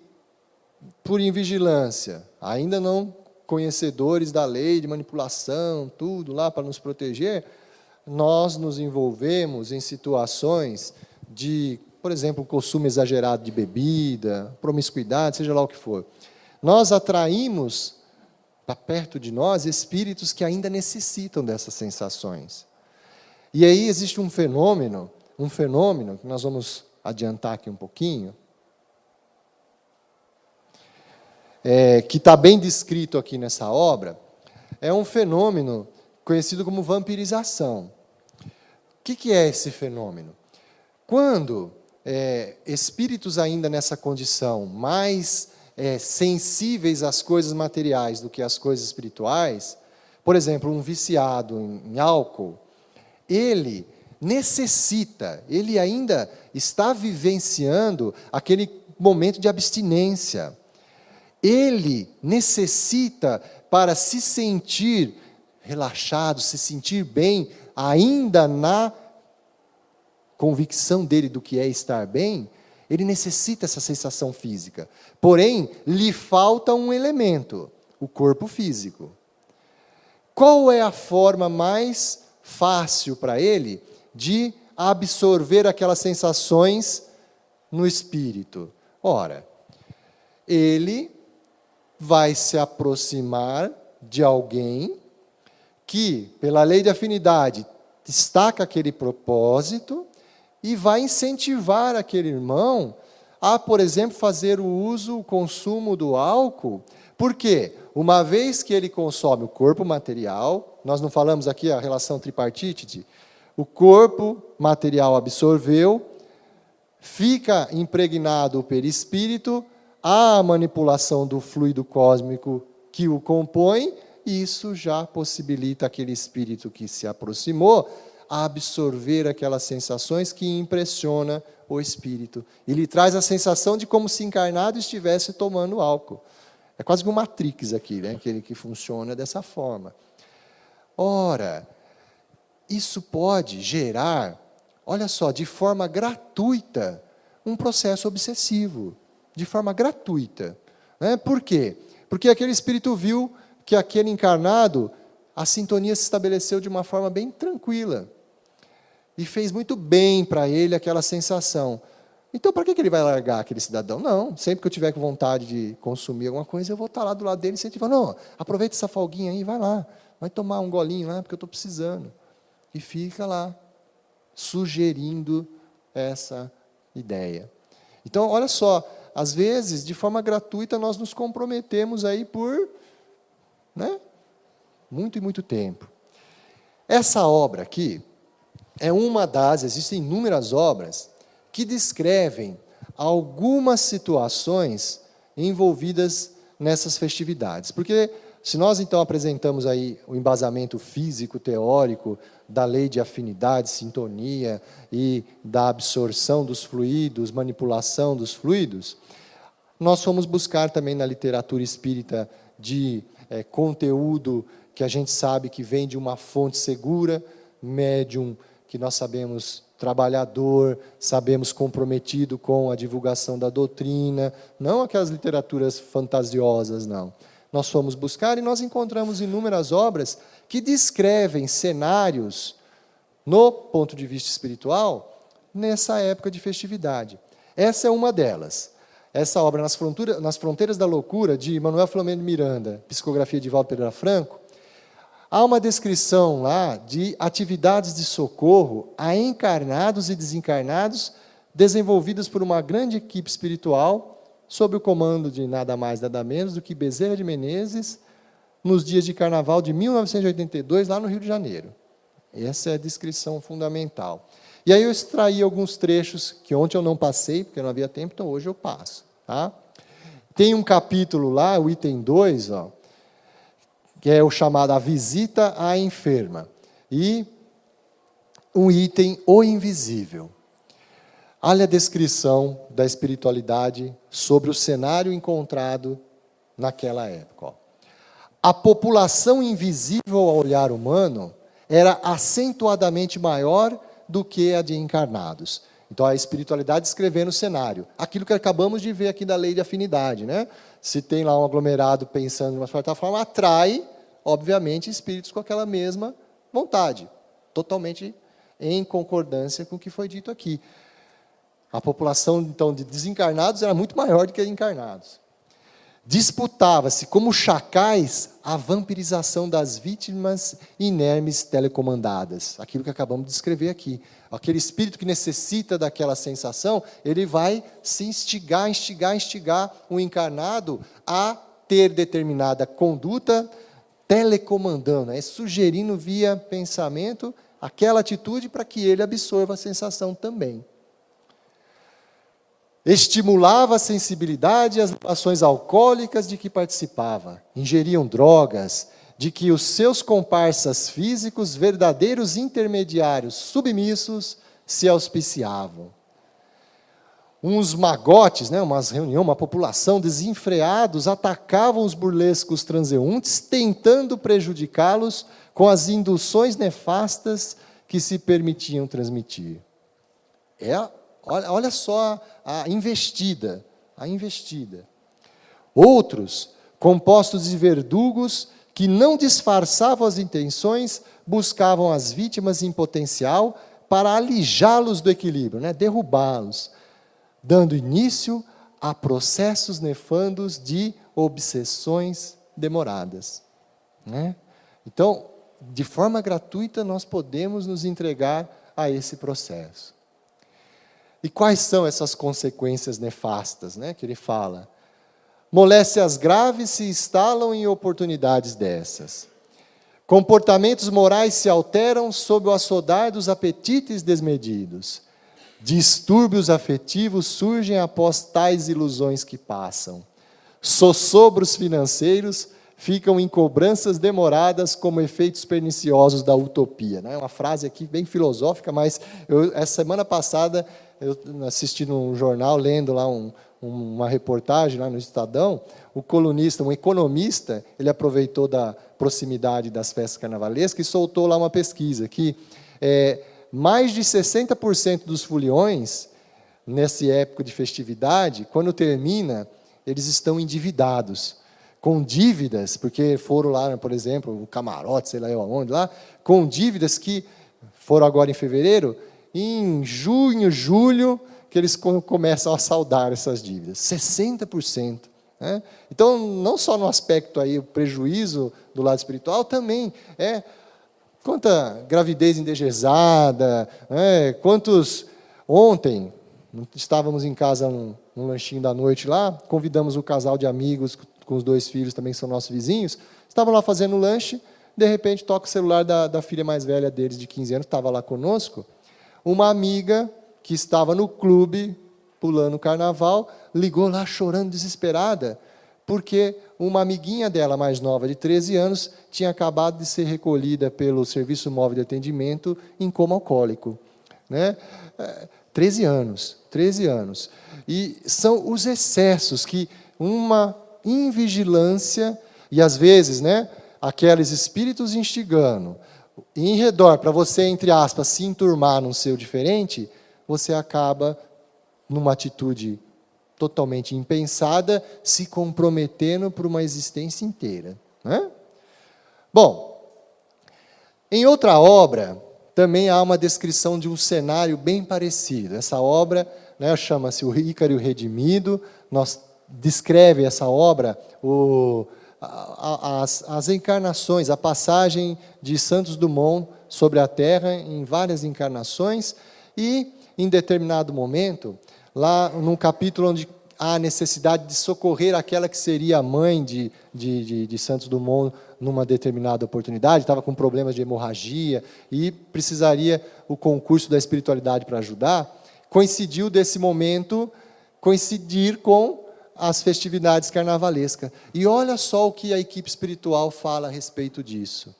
por invigilância, ainda não conhecedores da lei de manipulação, tudo lá para nos proteger, nós nos envolvemos em situações de, por exemplo, consumo exagerado de bebida, promiscuidade, seja lá o que for. Nós atraímos para perto de nós espíritos que ainda necessitam dessas sensações. E aí existe um fenômeno que nós vamos adiantar aqui um pouquinho, que está bem descrito aqui nessa obra, é um fenômeno conhecido como vampirização. O que é esse fenômeno? Quando espíritos ainda nessa condição, mais sensíveis às coisas materiais do que às coisas espirituais, por exemplo, um viciado em álcool, ele necessita, ele ainda está vivenciando aquele momento de abstinência. Ele necessita, para se sentir relaxado, se sentir bem, ainda na convicção dele do que é estar bem, ele necessita essa sensação física. Porém, lhe falta um elemento, o corpo físico. Qual é a forma mais fácil para ele de absorver aquelas sensações no espírito? Ora, ele vai se aproximar de alguém que, pela lei de afinidade, destaca aquele propósito e vai incentivar aquele irmão a, por exemplo, fazer o consumo do álcool. Por quê? Uma vez que ele consome o corpo material, nós não falamos aqui a relação tripartite, o corpo material absorveu, fica impregnado o perispírito, há a manipulação do fluido cósmico que o compõe, e isso já possibilita aquele espírito que se aproximou a absorver aquelas sensações que impressiona o espírito. E lhe traz a sensação de como se encarnado estivesse tomando álcool. É quase que um Matrix aqui, né? que funciona dessa forma. Ora, isso pode gerar, olha só, de forma gratuita, um processo obsessivo. De forma gratuita. Por quê? Porque aquele espírito viu que aquele encarnado, a sintonia se estabeleceu de uma forma bem tranquila. E fez muito bem para ele aquela sensação. Então, para que ele vai largar aquele cidadão? Não, sempre que eu tiver com vontade de consumir alguma coisa, eu vou estar lá do lado dele, incentivando, não, aproveita essa folguinha aí, vai lá, vai tomar um golinho lá, porque eu estou precisando. E fica lá, sugerindo essa ideia. Então, olha só, às vezes, de forma gratuita, nós nos comprometemos aí por muito e muito tempo. Essa obra aqui é uma das, existem inúmeras obras que descrevem algumas situações envolvidas nessas festividades. Porque se nós então apresentamos aí o embasamento físico, teórico, da lei de afinidade, sintonia e da absorção dos fluidos, manipulação dos fluidos, nós fomos buscar também na literatura espírita de conteúdo que a gente sabe que vem de uma fonte segura, médium, que nós sabemos trabalhador, sabemos comprometido com a divulgação da doutrina, não aquelas literaturas fantasiosas, não. Nós fomos buscar e nós encontramos inúmeras obras que descrevem cenários, no ponto de vista espiritual, nessa época de festividade. Essa é uma delas. Essa obra, Nas Fronteiras da Loucura, de Manuel Filomeno de Miranda, psicografia de Valdo Pereira Franco, há uma descrição lá de atividades de socorro a encarnados e desencarnados desenvolvidas por uma grande equipe espiritual sob o comando de nada mais, nada menos do que Bezerra de Menezes, nos dias de carnaval de 1982, lá no Rio de Janeiro. Essa é a descrição fundamental. E aí eu extraí alguns trechos que ontem eu não passei, porque não havia tempo, então hoje eu passo. Tá? Tem um capítulo lá, o item 2, que é o chamado A Visita à Enferma. E um item, O Invisível. Olha a descrição da espiritualidade sobre o cenário encontrado naquela época. Ó. A população invisível ao olhar humano era acentuadamente maior do que a de encarnados. Então, a espiritualidade descrevendo o cenário. Aquilo que acabamos de ver aqui da lei de afinidade, né? Se tem lá um aglomerado pensando de uma certa forma, atrai, obviamente, espíritos com aquela mesma vontade. Totalmente em concordância com o que foi dito aqui. A população, então, de desencarnados era muito maior do que a de encarnados. Disputava-se, como chacais, a vampirização das vítimas inermes telecomandadas. Aquilo que acabamos de descrever aqui. Aquele espírito que necessita daquela sensação, ele vai se instigar o encarnado a ter determinada conduta telecomandando, sugerindo via pensamento aquela atitude para que ele absorva a sensação também. Estimulava a sensibilidade e as ações alcoólicas de que participava. Ingeriam drogas, de que os seus comparsas físicos, verdadeiros intermediários submissos, se auspiciavam. Uns magotes, umas reuniões, uma população desenfreados, atacavam os burlescos transeuntes, tentando prejudicá-los com as induções nefastas que se permitiam transmitir. Olha só a investida. Outros, compostos de verdugos que não disfarçavam as intenções, buscavam as vítimas em potencial para alijá-los do equilíbrio, derrubá-los, dando início a processos nefandos de obsessões demoradas. Então, de forma gratuita, nós podemos nos entregar a esse processo. E quais são essas consequências nefastas, que ele fala? Moléstias graves se instalam em oportunidades dessas. Comportamentos morais se alteram sob o açodar dos apetites desmedidos. Distúrbios afetivos surgem após tais ilusões que passam. Sossobros financeiros ficam em cobranças demoradas como efeitos perniciosos da utopia. É uma frase aqui bem filosófica, mas essa semana passada eu assisti num jornal, lendo lá uma reportagem lá no Estadão, o colunista, um economista, ele aproveitou da proximidade das festas carnavalescas e soltou lá uma pesquisa que mais de 60% dos foliões, nessa época de festividade, quando termina, eles estão endividados, com dívidas, porque foram lá, por exemplo, o camarote, sei lá onde lá, com dívidas que foram agora em fevereiro, em junho, julho, que eles começam a saldar essas dívidas. 60%. Então, não só no aspecto aí, o prejuízo do lado espiritual, também quanta gravidez indesejada, quantos... Ontem, estávamos em casa num lanchinho da noite lá, convidamos o casal de amigos com os 2 filhos, também que são nossos vizinhos, estavam lá fazendo lanche, de repente toca o celular da filha mais velha deles, de 15 anos, estava lá conosco, uma amiga que estava no clube, pulando o carnaval, ligou lá chorando, desesperada, porque uma amiguinha dela, mais nova, de 13 anos, tinha acabado de ser recolhida pelo Serviço Móvel de Atendimento em coma alcoólico. 13 anos. E são os excessos que uma invigilância, e às vezes, aqueles espíritos instigando, e em redor, para você, entre aspas, se enturmar num seu diferente, você acaba, numa atitude totalmente impensada, se comprometendo por uma existência inteira. Bom, em outra obra, também há uma descrição de um cenário bem parecido. Essa obra chama-se O Ícaro e o Redimido, descreve essa obra, as encarnações, a passagem de Santos Dumont sobre a Terra em várias encarnações, e, em determinado momento, lá num capítulo onde há a necessidade de socorrer aquela que seria a mãe de Santos Dumont numa determinada oportunidade, estava com problemas de hemorragia e precisaria o concurso da espiritualidade para ajudar, coincidiu desse momento coincidir com as festividades carnavalescas. E olha só o que a equipe espiritual fala a respeito disso.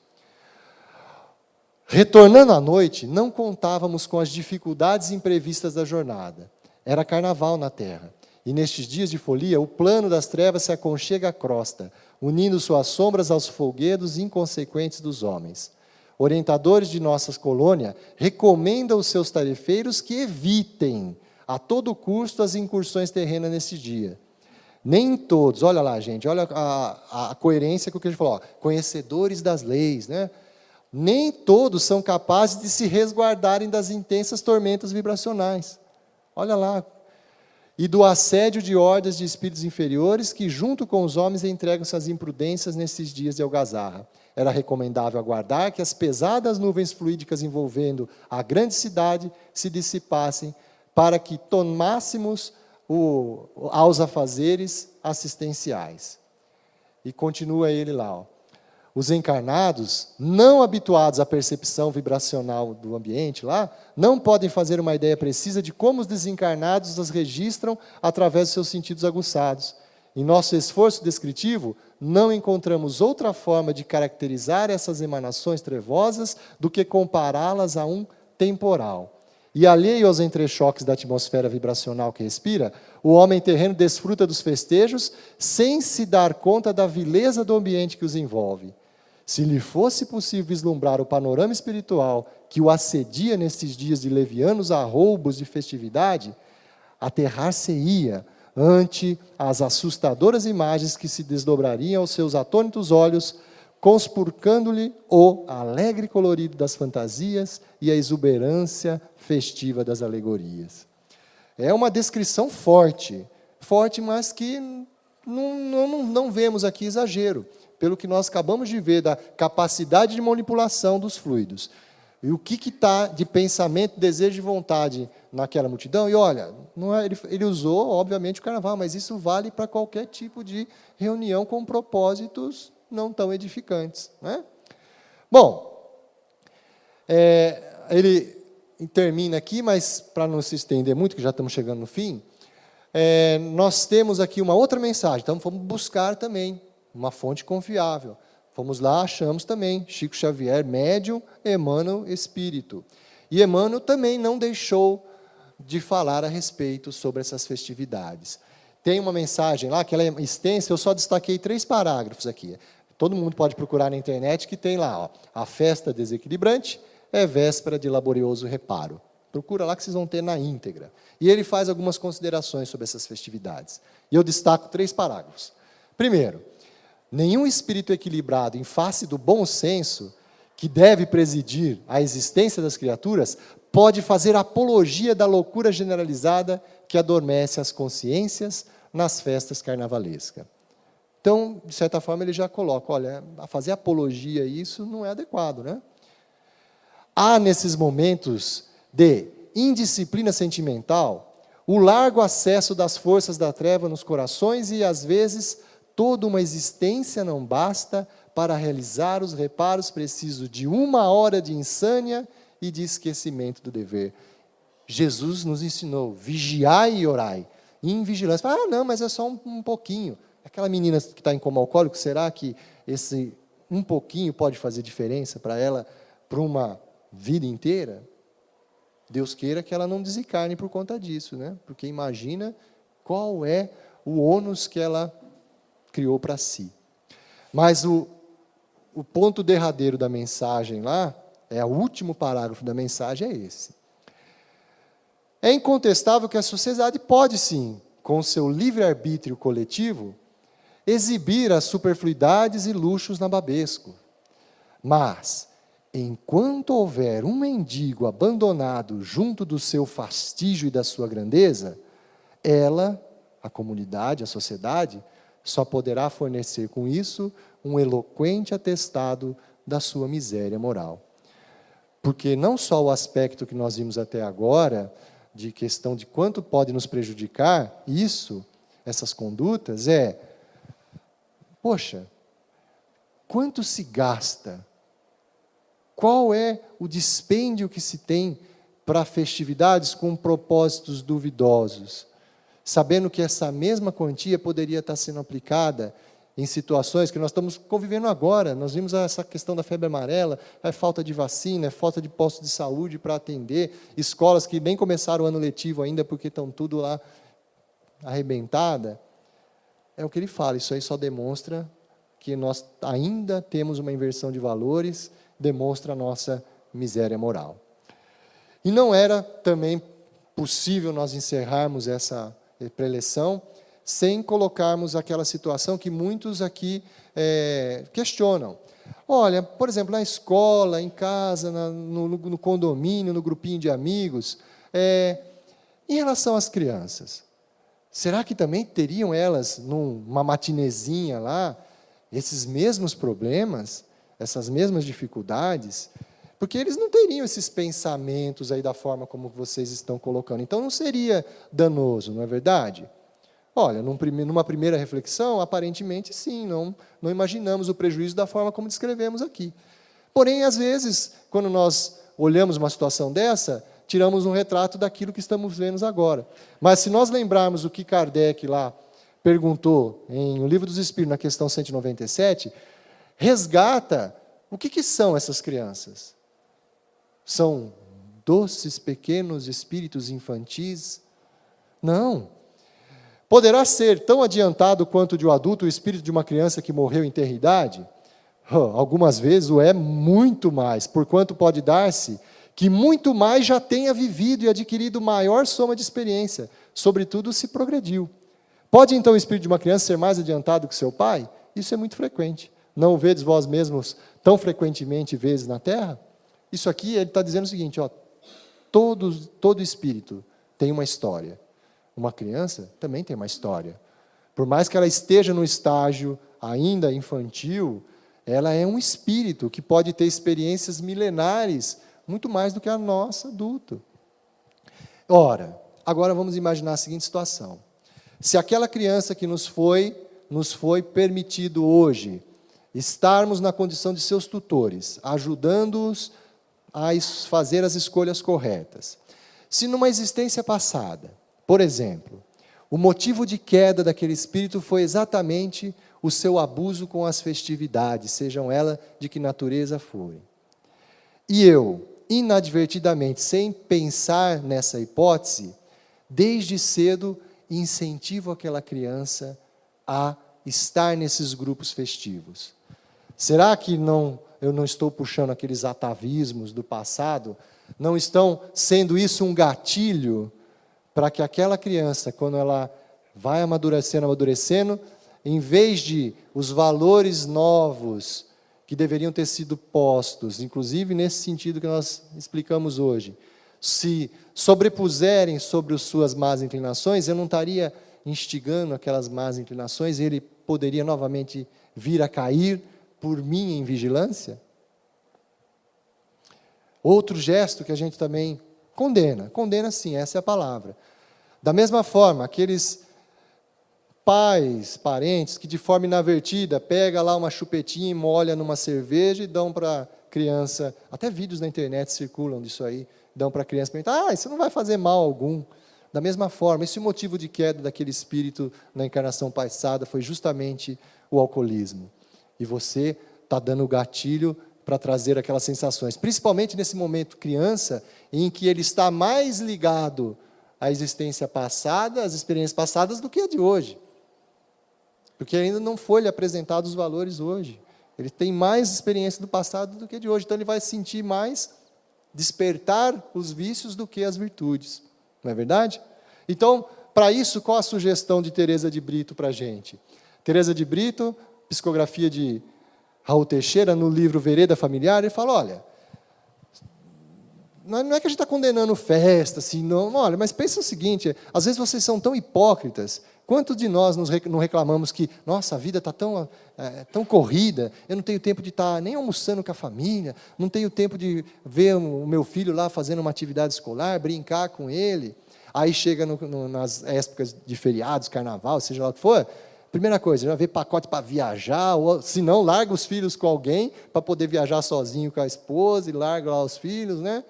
Retornando à noite, não contávamos com as dificuldades imprevistas da jornada. Era carnaval na terra. E nestes dias de folia, o plano das trevas se aconchega à crosta, unindo suas sombras aos folguedos inconsequentes dos homens. Orientadores de nossa colônia recomendam aos seus tarefeiros que evitem, a todo custo, as incursões terrenas nesse dia. Nem todos, olha lá, gente, olha a coerência com o que a gente falou, ó, conhecedores das leis, né? Nem todos são capazes de se resguardarem das intensas tormentas vibracionais. Olha lá. E do assédio de hordas de espíritos inferiores que, junto com os homens, entregam-se às imprudências nesses dias de algazarra. Era recomendável aguardar que as pesadas nuvens fluídicas envolvendo a grande cidade se dissipassem para que tomássemos aos afazeres assistenciais. E continua ele lá, ó. Os encarnados, não habituados à percepção vibracional do ambiente lá, não podem fazer uma ideia precisa de como os desencarnados as registram através dos seus sentidos aguçados. Em nosso esforço descritivo, não encontramos outra forma de caracterizar essas emanações trevosas do que compará-las a um temporal. E alheio aos entrechoques da atmosfera vibracional que respira, o homem terreno desfruta dos festejos sem se dar conta da vileza do ambiente que os envolve. Se lhe fosse possível vislumbrar o panorama espiritual que o assedia nesses dias de levianos arroubos de festividade, aterrar-se-ia ante as assustadoras imagens que se desdobrariam aos seus atônitos olhos, conspurcando-lhe o alegre colorido das fantasias e a exuberância festiva das alegorias. É uma descrição forte, mas que não vemos aqui exagero, pelo que nós acabamos de ver da capacidade de manipulação dos fluidos. E o que está de pensamento, desejo e vontade naquela multidão? E olha, não é, ele usou, obviamente, o carnaval, mas isso vale para qualquer tipo de reunião com propósitos não tão edificantes. Né? Bom, ele termina aqui, mas para não se estender muito, que já estamos chegando no fim, nós temos aqui uma outra mensagem, então vamos buscar também uma fonte confiável. Fomos lá, achamos também Chico Xavier, médium, Emmanuel, espírito. E Emmanuel também não deixou de falar a respeito sobre essas festividades. Tem uma mensagem lá, que ela é extensa, eu só destaquei 3 parágrafos aqui. Todo mundo pode procurar na internet, que tem lá, ó, a festa desequilibrante é véspera de laborioso reparo. Procura lá que vocês vão ter na íntegra. E ele faz algumas considerações sobre essas festividades. E eu destaco 3 parágrafos. Primeiro, nenhum espírito equilibrado em face do bom senso, que deve presidir a existência das criaturas, pode fazer apologia da loucura generalizada que adormece as consciências nas festas carnavalescas. Então, de certa forma, ele já coloca, olha, fazer apologia a isso não é adequado, né? Há, nesses momentos de indisciplina sentimental, o largo acesso das forças da treva nos corações e, às vezes, toda uma existência não basta para realizar os reparos precisos de 1 hora de insânia e de esquecimento do dever. Jesus nos ensinou, vigiai e orai. Em vigilância, não, mas é só um pouquinho. Aquela menina que está em coma alcoólico, será que esse um pouquinho pode fazer diferença para ela, para uma vida inteira? Deus queira que ela não desencarne por conta disso, né? Porque imagina qual é o ônus que ela criou para si. Mas o ponto derradeiro da mensagem lá, o último parágrafo da mensagem é esse. É incontestável que a sociedade pode sim, com seu livre-arbítrio coletivo, exibir as superfluidades e luxos nababesco. Mas, enquanto houver um mendigo abandonado junto do seu fastígio e da sua grandeza, ela, a comunidade, a sociedade, só poderá fornecer com isso um eloquente atestado da sua miséria moral. Porque não só o aspecto que nós vimos até agora, de questão de quanto pode nos prejudicar, essas condutas, poxa, quanto se gasta? Qual é o dispêndio que se tem para festividades com propósitos duvidosos? sabendo que essa mesma quantia poderia estar sendo aplicada em situações que nós estamos convivendo agora. Nós vimos essa questão da febre amarela, é falta de vacina, é falta de postos de saúde para atender, escolas que nem começaram o ano letivo ainda porque estão tudo lá arrebentada. É o que ele fala, isso aí só demonstra que nós ainda temos uma inversão de valores, demonstra a nossa miséria moral. E não era também possível nós encerrarmos essa preleção sem colocarmos aquela situação que muitos aqui questionam. Olha, por exemplo, na escola, em casa, no condomínio, no grupinho de amigos, em relação às crianças, será que também teriam elas, numa matinezinha lá, esses mesmos problemas, essas mesmas dificuldades? Porque eles não teriam esses pensamentos aí da forma como vocês estão colocando. Então, não seria danoso, não é verdade? Olha, numa primeira reflexão, aparentemente sim, não imaginamos o prejuízo da forma como descrevemos aqui. Porém, às vezes, quando nós olhamos uma situação dessa, tiramos um retrato daquilo que estamos vendo agora. Mas se nós lembrarmos o que Kardec lá perguntou em O Livro dos Espíritos, na questão 197, resgata o que são essas crianças. São doces, pequenos espíritos infantis? Não. Poderá ser tão adiantado quanto de um adulto o espírito de uma criança que morreu em tenridade? Algumas vezes o é muito mais, porquanto pode dar-se que muito mais já tenha vivido e adquirido maior soma de experiência, sobretudo se progrediu. Pode então o espírito de uma criança ser mais adiantado que seu pai? Isso é muito frequente. Não o vedes vós mesmos tão frequentemente vezes na terra? Isso aqui ele está dizendo o seguinte, todo espírito tem uma história. Uma criança também tem uma história. Por mais que ela esteja no estágio ainda infantil, ela é um espírito que pode ter experiências milenares, muito mais do que a nossa adulto. Ora, agora vamos imaginar a seguinte situação. Se aquela criança que nos foi permitido hoje estarmos na condição de seus tutores, ajudando-os a fazer as escolhas corretas. Se numa existência passada, por exemplo, o motivo de queda daquele espírito foi exatamente o seu abuso com as festividades, sejam elas de que natureza forem. E eu, inadvertidamente, sem pensar nessa hipótese, desde cedo incentivo aquela criança a estar nesses grupos festivos. Será que eu não estou puxando aqueles atavismos do passado? Não estão sendo isso um gatilho para que aquela criança, quando ela vai amadurecendo, em vez de os valores novos que deveriam ter sido postos, inclusive nesse sentido que nós explicamos hoje, se sobrepuserem sobre as suas más inclinações, eu não estaria instigando aquelas más inclinações, ele poderia novamente vir a cair por minha invigilância? Outro gesto que a gente também condena sim, essa é a palavra. Da mesma forma, aqueles pais, parentes, que de forma inadvertida, pega lá uma chupetinha e molha numa cerveja e dão para a criança, até vídeos na internet circulam disso aí, dão para a criança, perguntar, isso não vai fazer mal algum. Da mesma forma, esse motivo de queda daquele espírito na encarnação passada foi justamente o alcoolismo. E você está dando o gatilho para trazer aquelas sensações, principalmente nesse momento criança, em que ele está mais ligado à existência passada, às experiências passadas, do que a de hoje. Porque ainda não foi lhe apresentado os valores hoje. Ele tem mais experiência do passado do que de hoje, então ele vai sentir mais despertar os vícios do que as virtudes. Não é verdade? Então, para isso, qual a sugestão de Teresa de Brito para a gente? Teresa de Brito, psicografia de Raul Teixeira, no livro Vereda Familiar, ele fala, olha, não é que a gente está condenando festa, assim, não, olha, mas pensa o seguinte, às vezes vocês são tão hipócritas, quantos de nós não reclamamos que, nossa, a vida está tão corrida, eu não tenho tempo de estar nem almoçando com a família, não tenho tempo de ver o meu filho lá fazendo uma atividade escolar, brincar com ele, aí chega nas épocas de feriados, carnaval, seja lá o que for, primeira coisa, já vê pacote para viajar, ou se não, larga os filhos com alguém, para poder viajar sozinho com a esposa, e larga lá os filhos, né?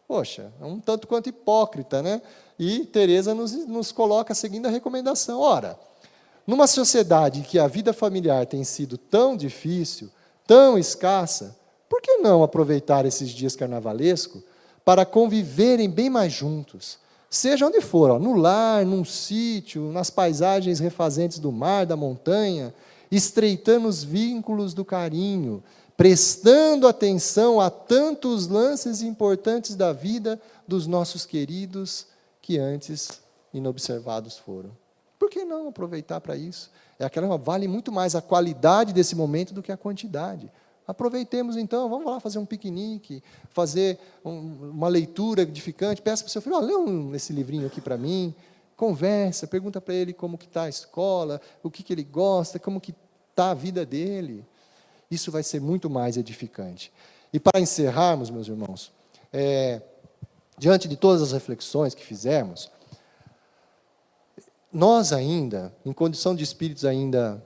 Poxa, é um tanto quanto hipócrita, né? E Teresa nos coloca seguindo a recomendação. Ora, numa sociedade em que a vida familiar tem sido tão difícil, tão escassa, por que não aproveitar esses dias carnavalescos para conviverem bem mais juntos? Seja onde for, ó, no lar, num sítio, nas paisagens refazentes do mar, da montanha, estreitando os vínculos do carinho, prestando atenção a tantos lances importantes da vida dos nossos queridos que antes inobservados foram. Por que não aproveitar para isso? Vale muito mais a qualidade desse momento do que a quantidade. Aproveitemos então, vamos lá fazer um piquenique, fazer uma leitura edificante, peça para o seu filho, lê esse livrinho aqui para mim, conversa, pergunta para ele como que está a escola, o que ele gosta, como que está a vida dele. Isso vai ser muito mais edificante. E para encerrarmos, meus irmãos, diante de todas as reflexões que fizemos, nós ainda, em condição de espíritos ainda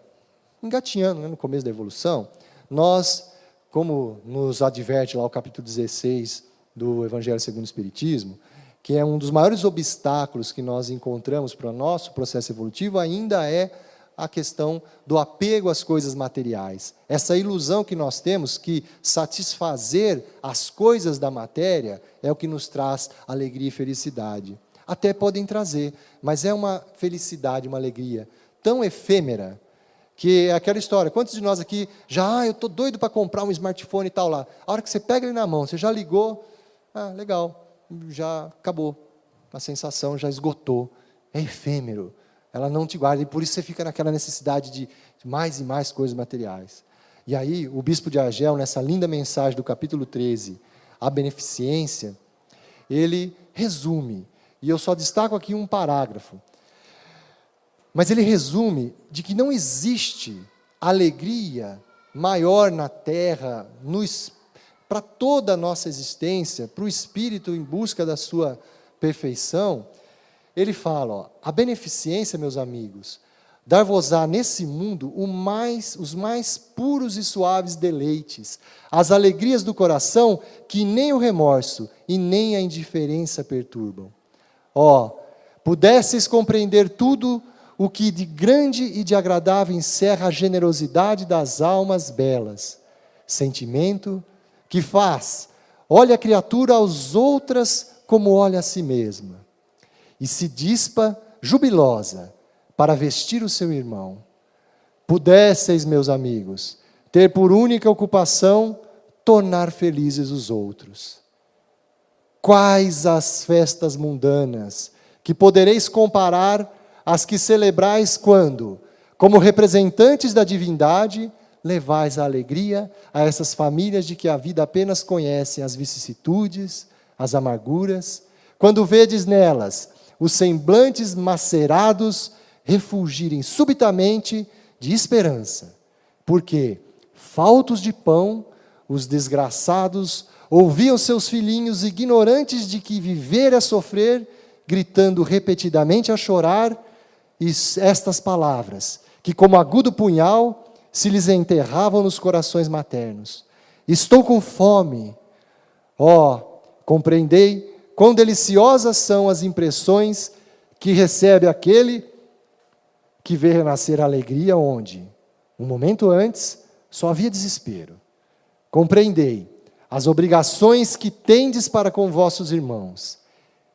engatinhando, né, no começo da evolução, nós, como nos adverte lá o capítulo 16 do Evangelho segundo o Espiritismo, que é um dos maiores obstáculos que nós encontramos para o nosso processo evolutivo, ainda é a questão do apego às coisas materiais. Essa ilusão que nós temos que satisfazer as coisas da matéria é o que nos traz alegria e felicidade. Até podem trazer, mas é uma felicidade, uma alegria tão efêmera, que é aquela história, quantos de nós aqui eu estou doido para comprar um smartphone e tal lá, a hora que você pega ele na mão, você já ligou, legal, já acabou, a sensação já esgotou, é efêmero, ela não te guarda, e por isso você fica naquela necessidade de mais e mais coisas materiais. E aí, o bispo de Argel, nessa linda mensagem do capítulo 13, a beneficência, ele resume, e eu só destaco aqui um parágrafo, mas ele resume de que não existe alegria maior na terra, para toda a nossa existência, para o espírito em busca da sua perfeição. Ele fala, a beneficência, meus amigos, dar-vos-á nesse mundo os mais puros e suaves deleites, as alegrias do coração que nem o remorso e nem a indiferença perturbam. Pudesseis compreender tudo o que de grande e de agradável encerra a generosidade das almas belas, sentimento que faz, olha a criatura aos outras como olha a si mesma, e se dispa jubilosa para vestir o seu irmão. Pudesseis, meus amigos, ter por única ocupação tornar felizes os outros. Quais as festas mundanas que podereis comparar às que celebrais quando, como representantes da divindade, levais a alegria a essas famílias de que a vida apenas conhecem as vicissitudes, as amarguras, quando vedes nelas os semblantes macerados refulgirem subitamente de esperança, porque, faltos de pão, os desgraçados ouviam seus filhinhos ignorantes de que viver é sofrer, gritando repetidamente a chorar, e estas palavras, que como agudo punhal, se lhes enterravam nos corações maternos. Estou com fome. Compreendei quão deliciosas são as impressões que recebe aquele que vê renascer a alegria onde, um momento antes, só havia desespero. Compreendei as obrigações que tendes para com vossos irmãos.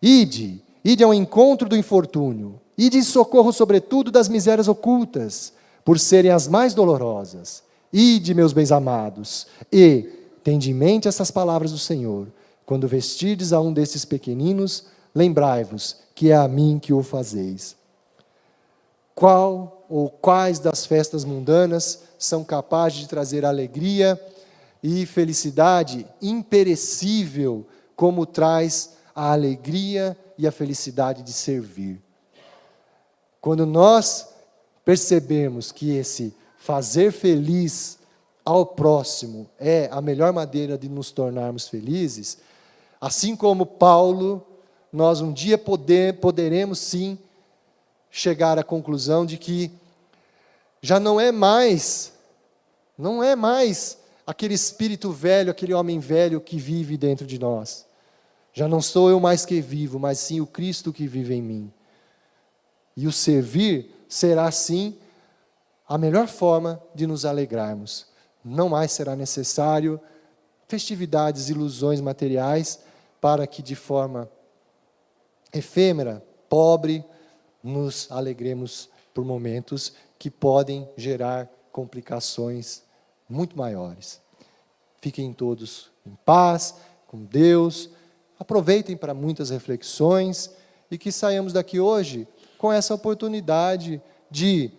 Ide ao encontro do infortúnio, ide em socorro sobretudo das misérias ocultas, por serem as mais dolorosas. Ide, meus bens amados, e tende em mente essas palavras do Senhor. Quando vestirdes a um desses pequeninos, lembrai-vos que é a mim que o fazeis. Qual ou quais das festas mundanas são capazes de trazer alegria e felicidade imperecível, como traz a alegria e a felicidade de servir? Quando nós percebemos que esse fazer feliz ao próximo é a melhor maneira de nos tornarmos felizes, assim como Paulo, nós um dia poderemos sim chegar à conclusão de que já não é mais aquele espírito velho, aquele homem velho que vive dentro de nós. Já não sou eu mais que vivo, mas sim o Cristo que vive em mim. E o servir será, sim, a melhor forma de nos alegrarmos. Não mais será necessário festividades, ilusões materiais, para que de forma efêmera, pobre, nos alegremos por momentos que podem gerar complicações muito maiores. Fiquem todos em paz, com Deus, aproveitem para muitas reflexões e que saiamos daqui hoje com essa oportunidade de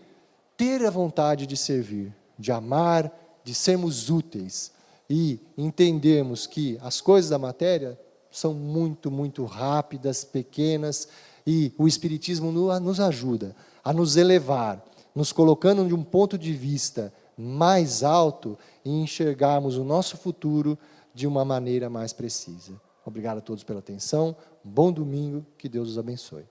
ter a vontade de servir, de amar, de sermos úteis e entendermos que as coisas da matéria são muito, muito rápidas, pequenas, e o Espiritismo nos ajuda a nos elevar, nos colocando de um ponto de vista mais alto e enxergarmos o nosso futuro de uma maneira mais precisa. Obrigado a todos pela atenção, um bom domingo, que Deus os abençoe.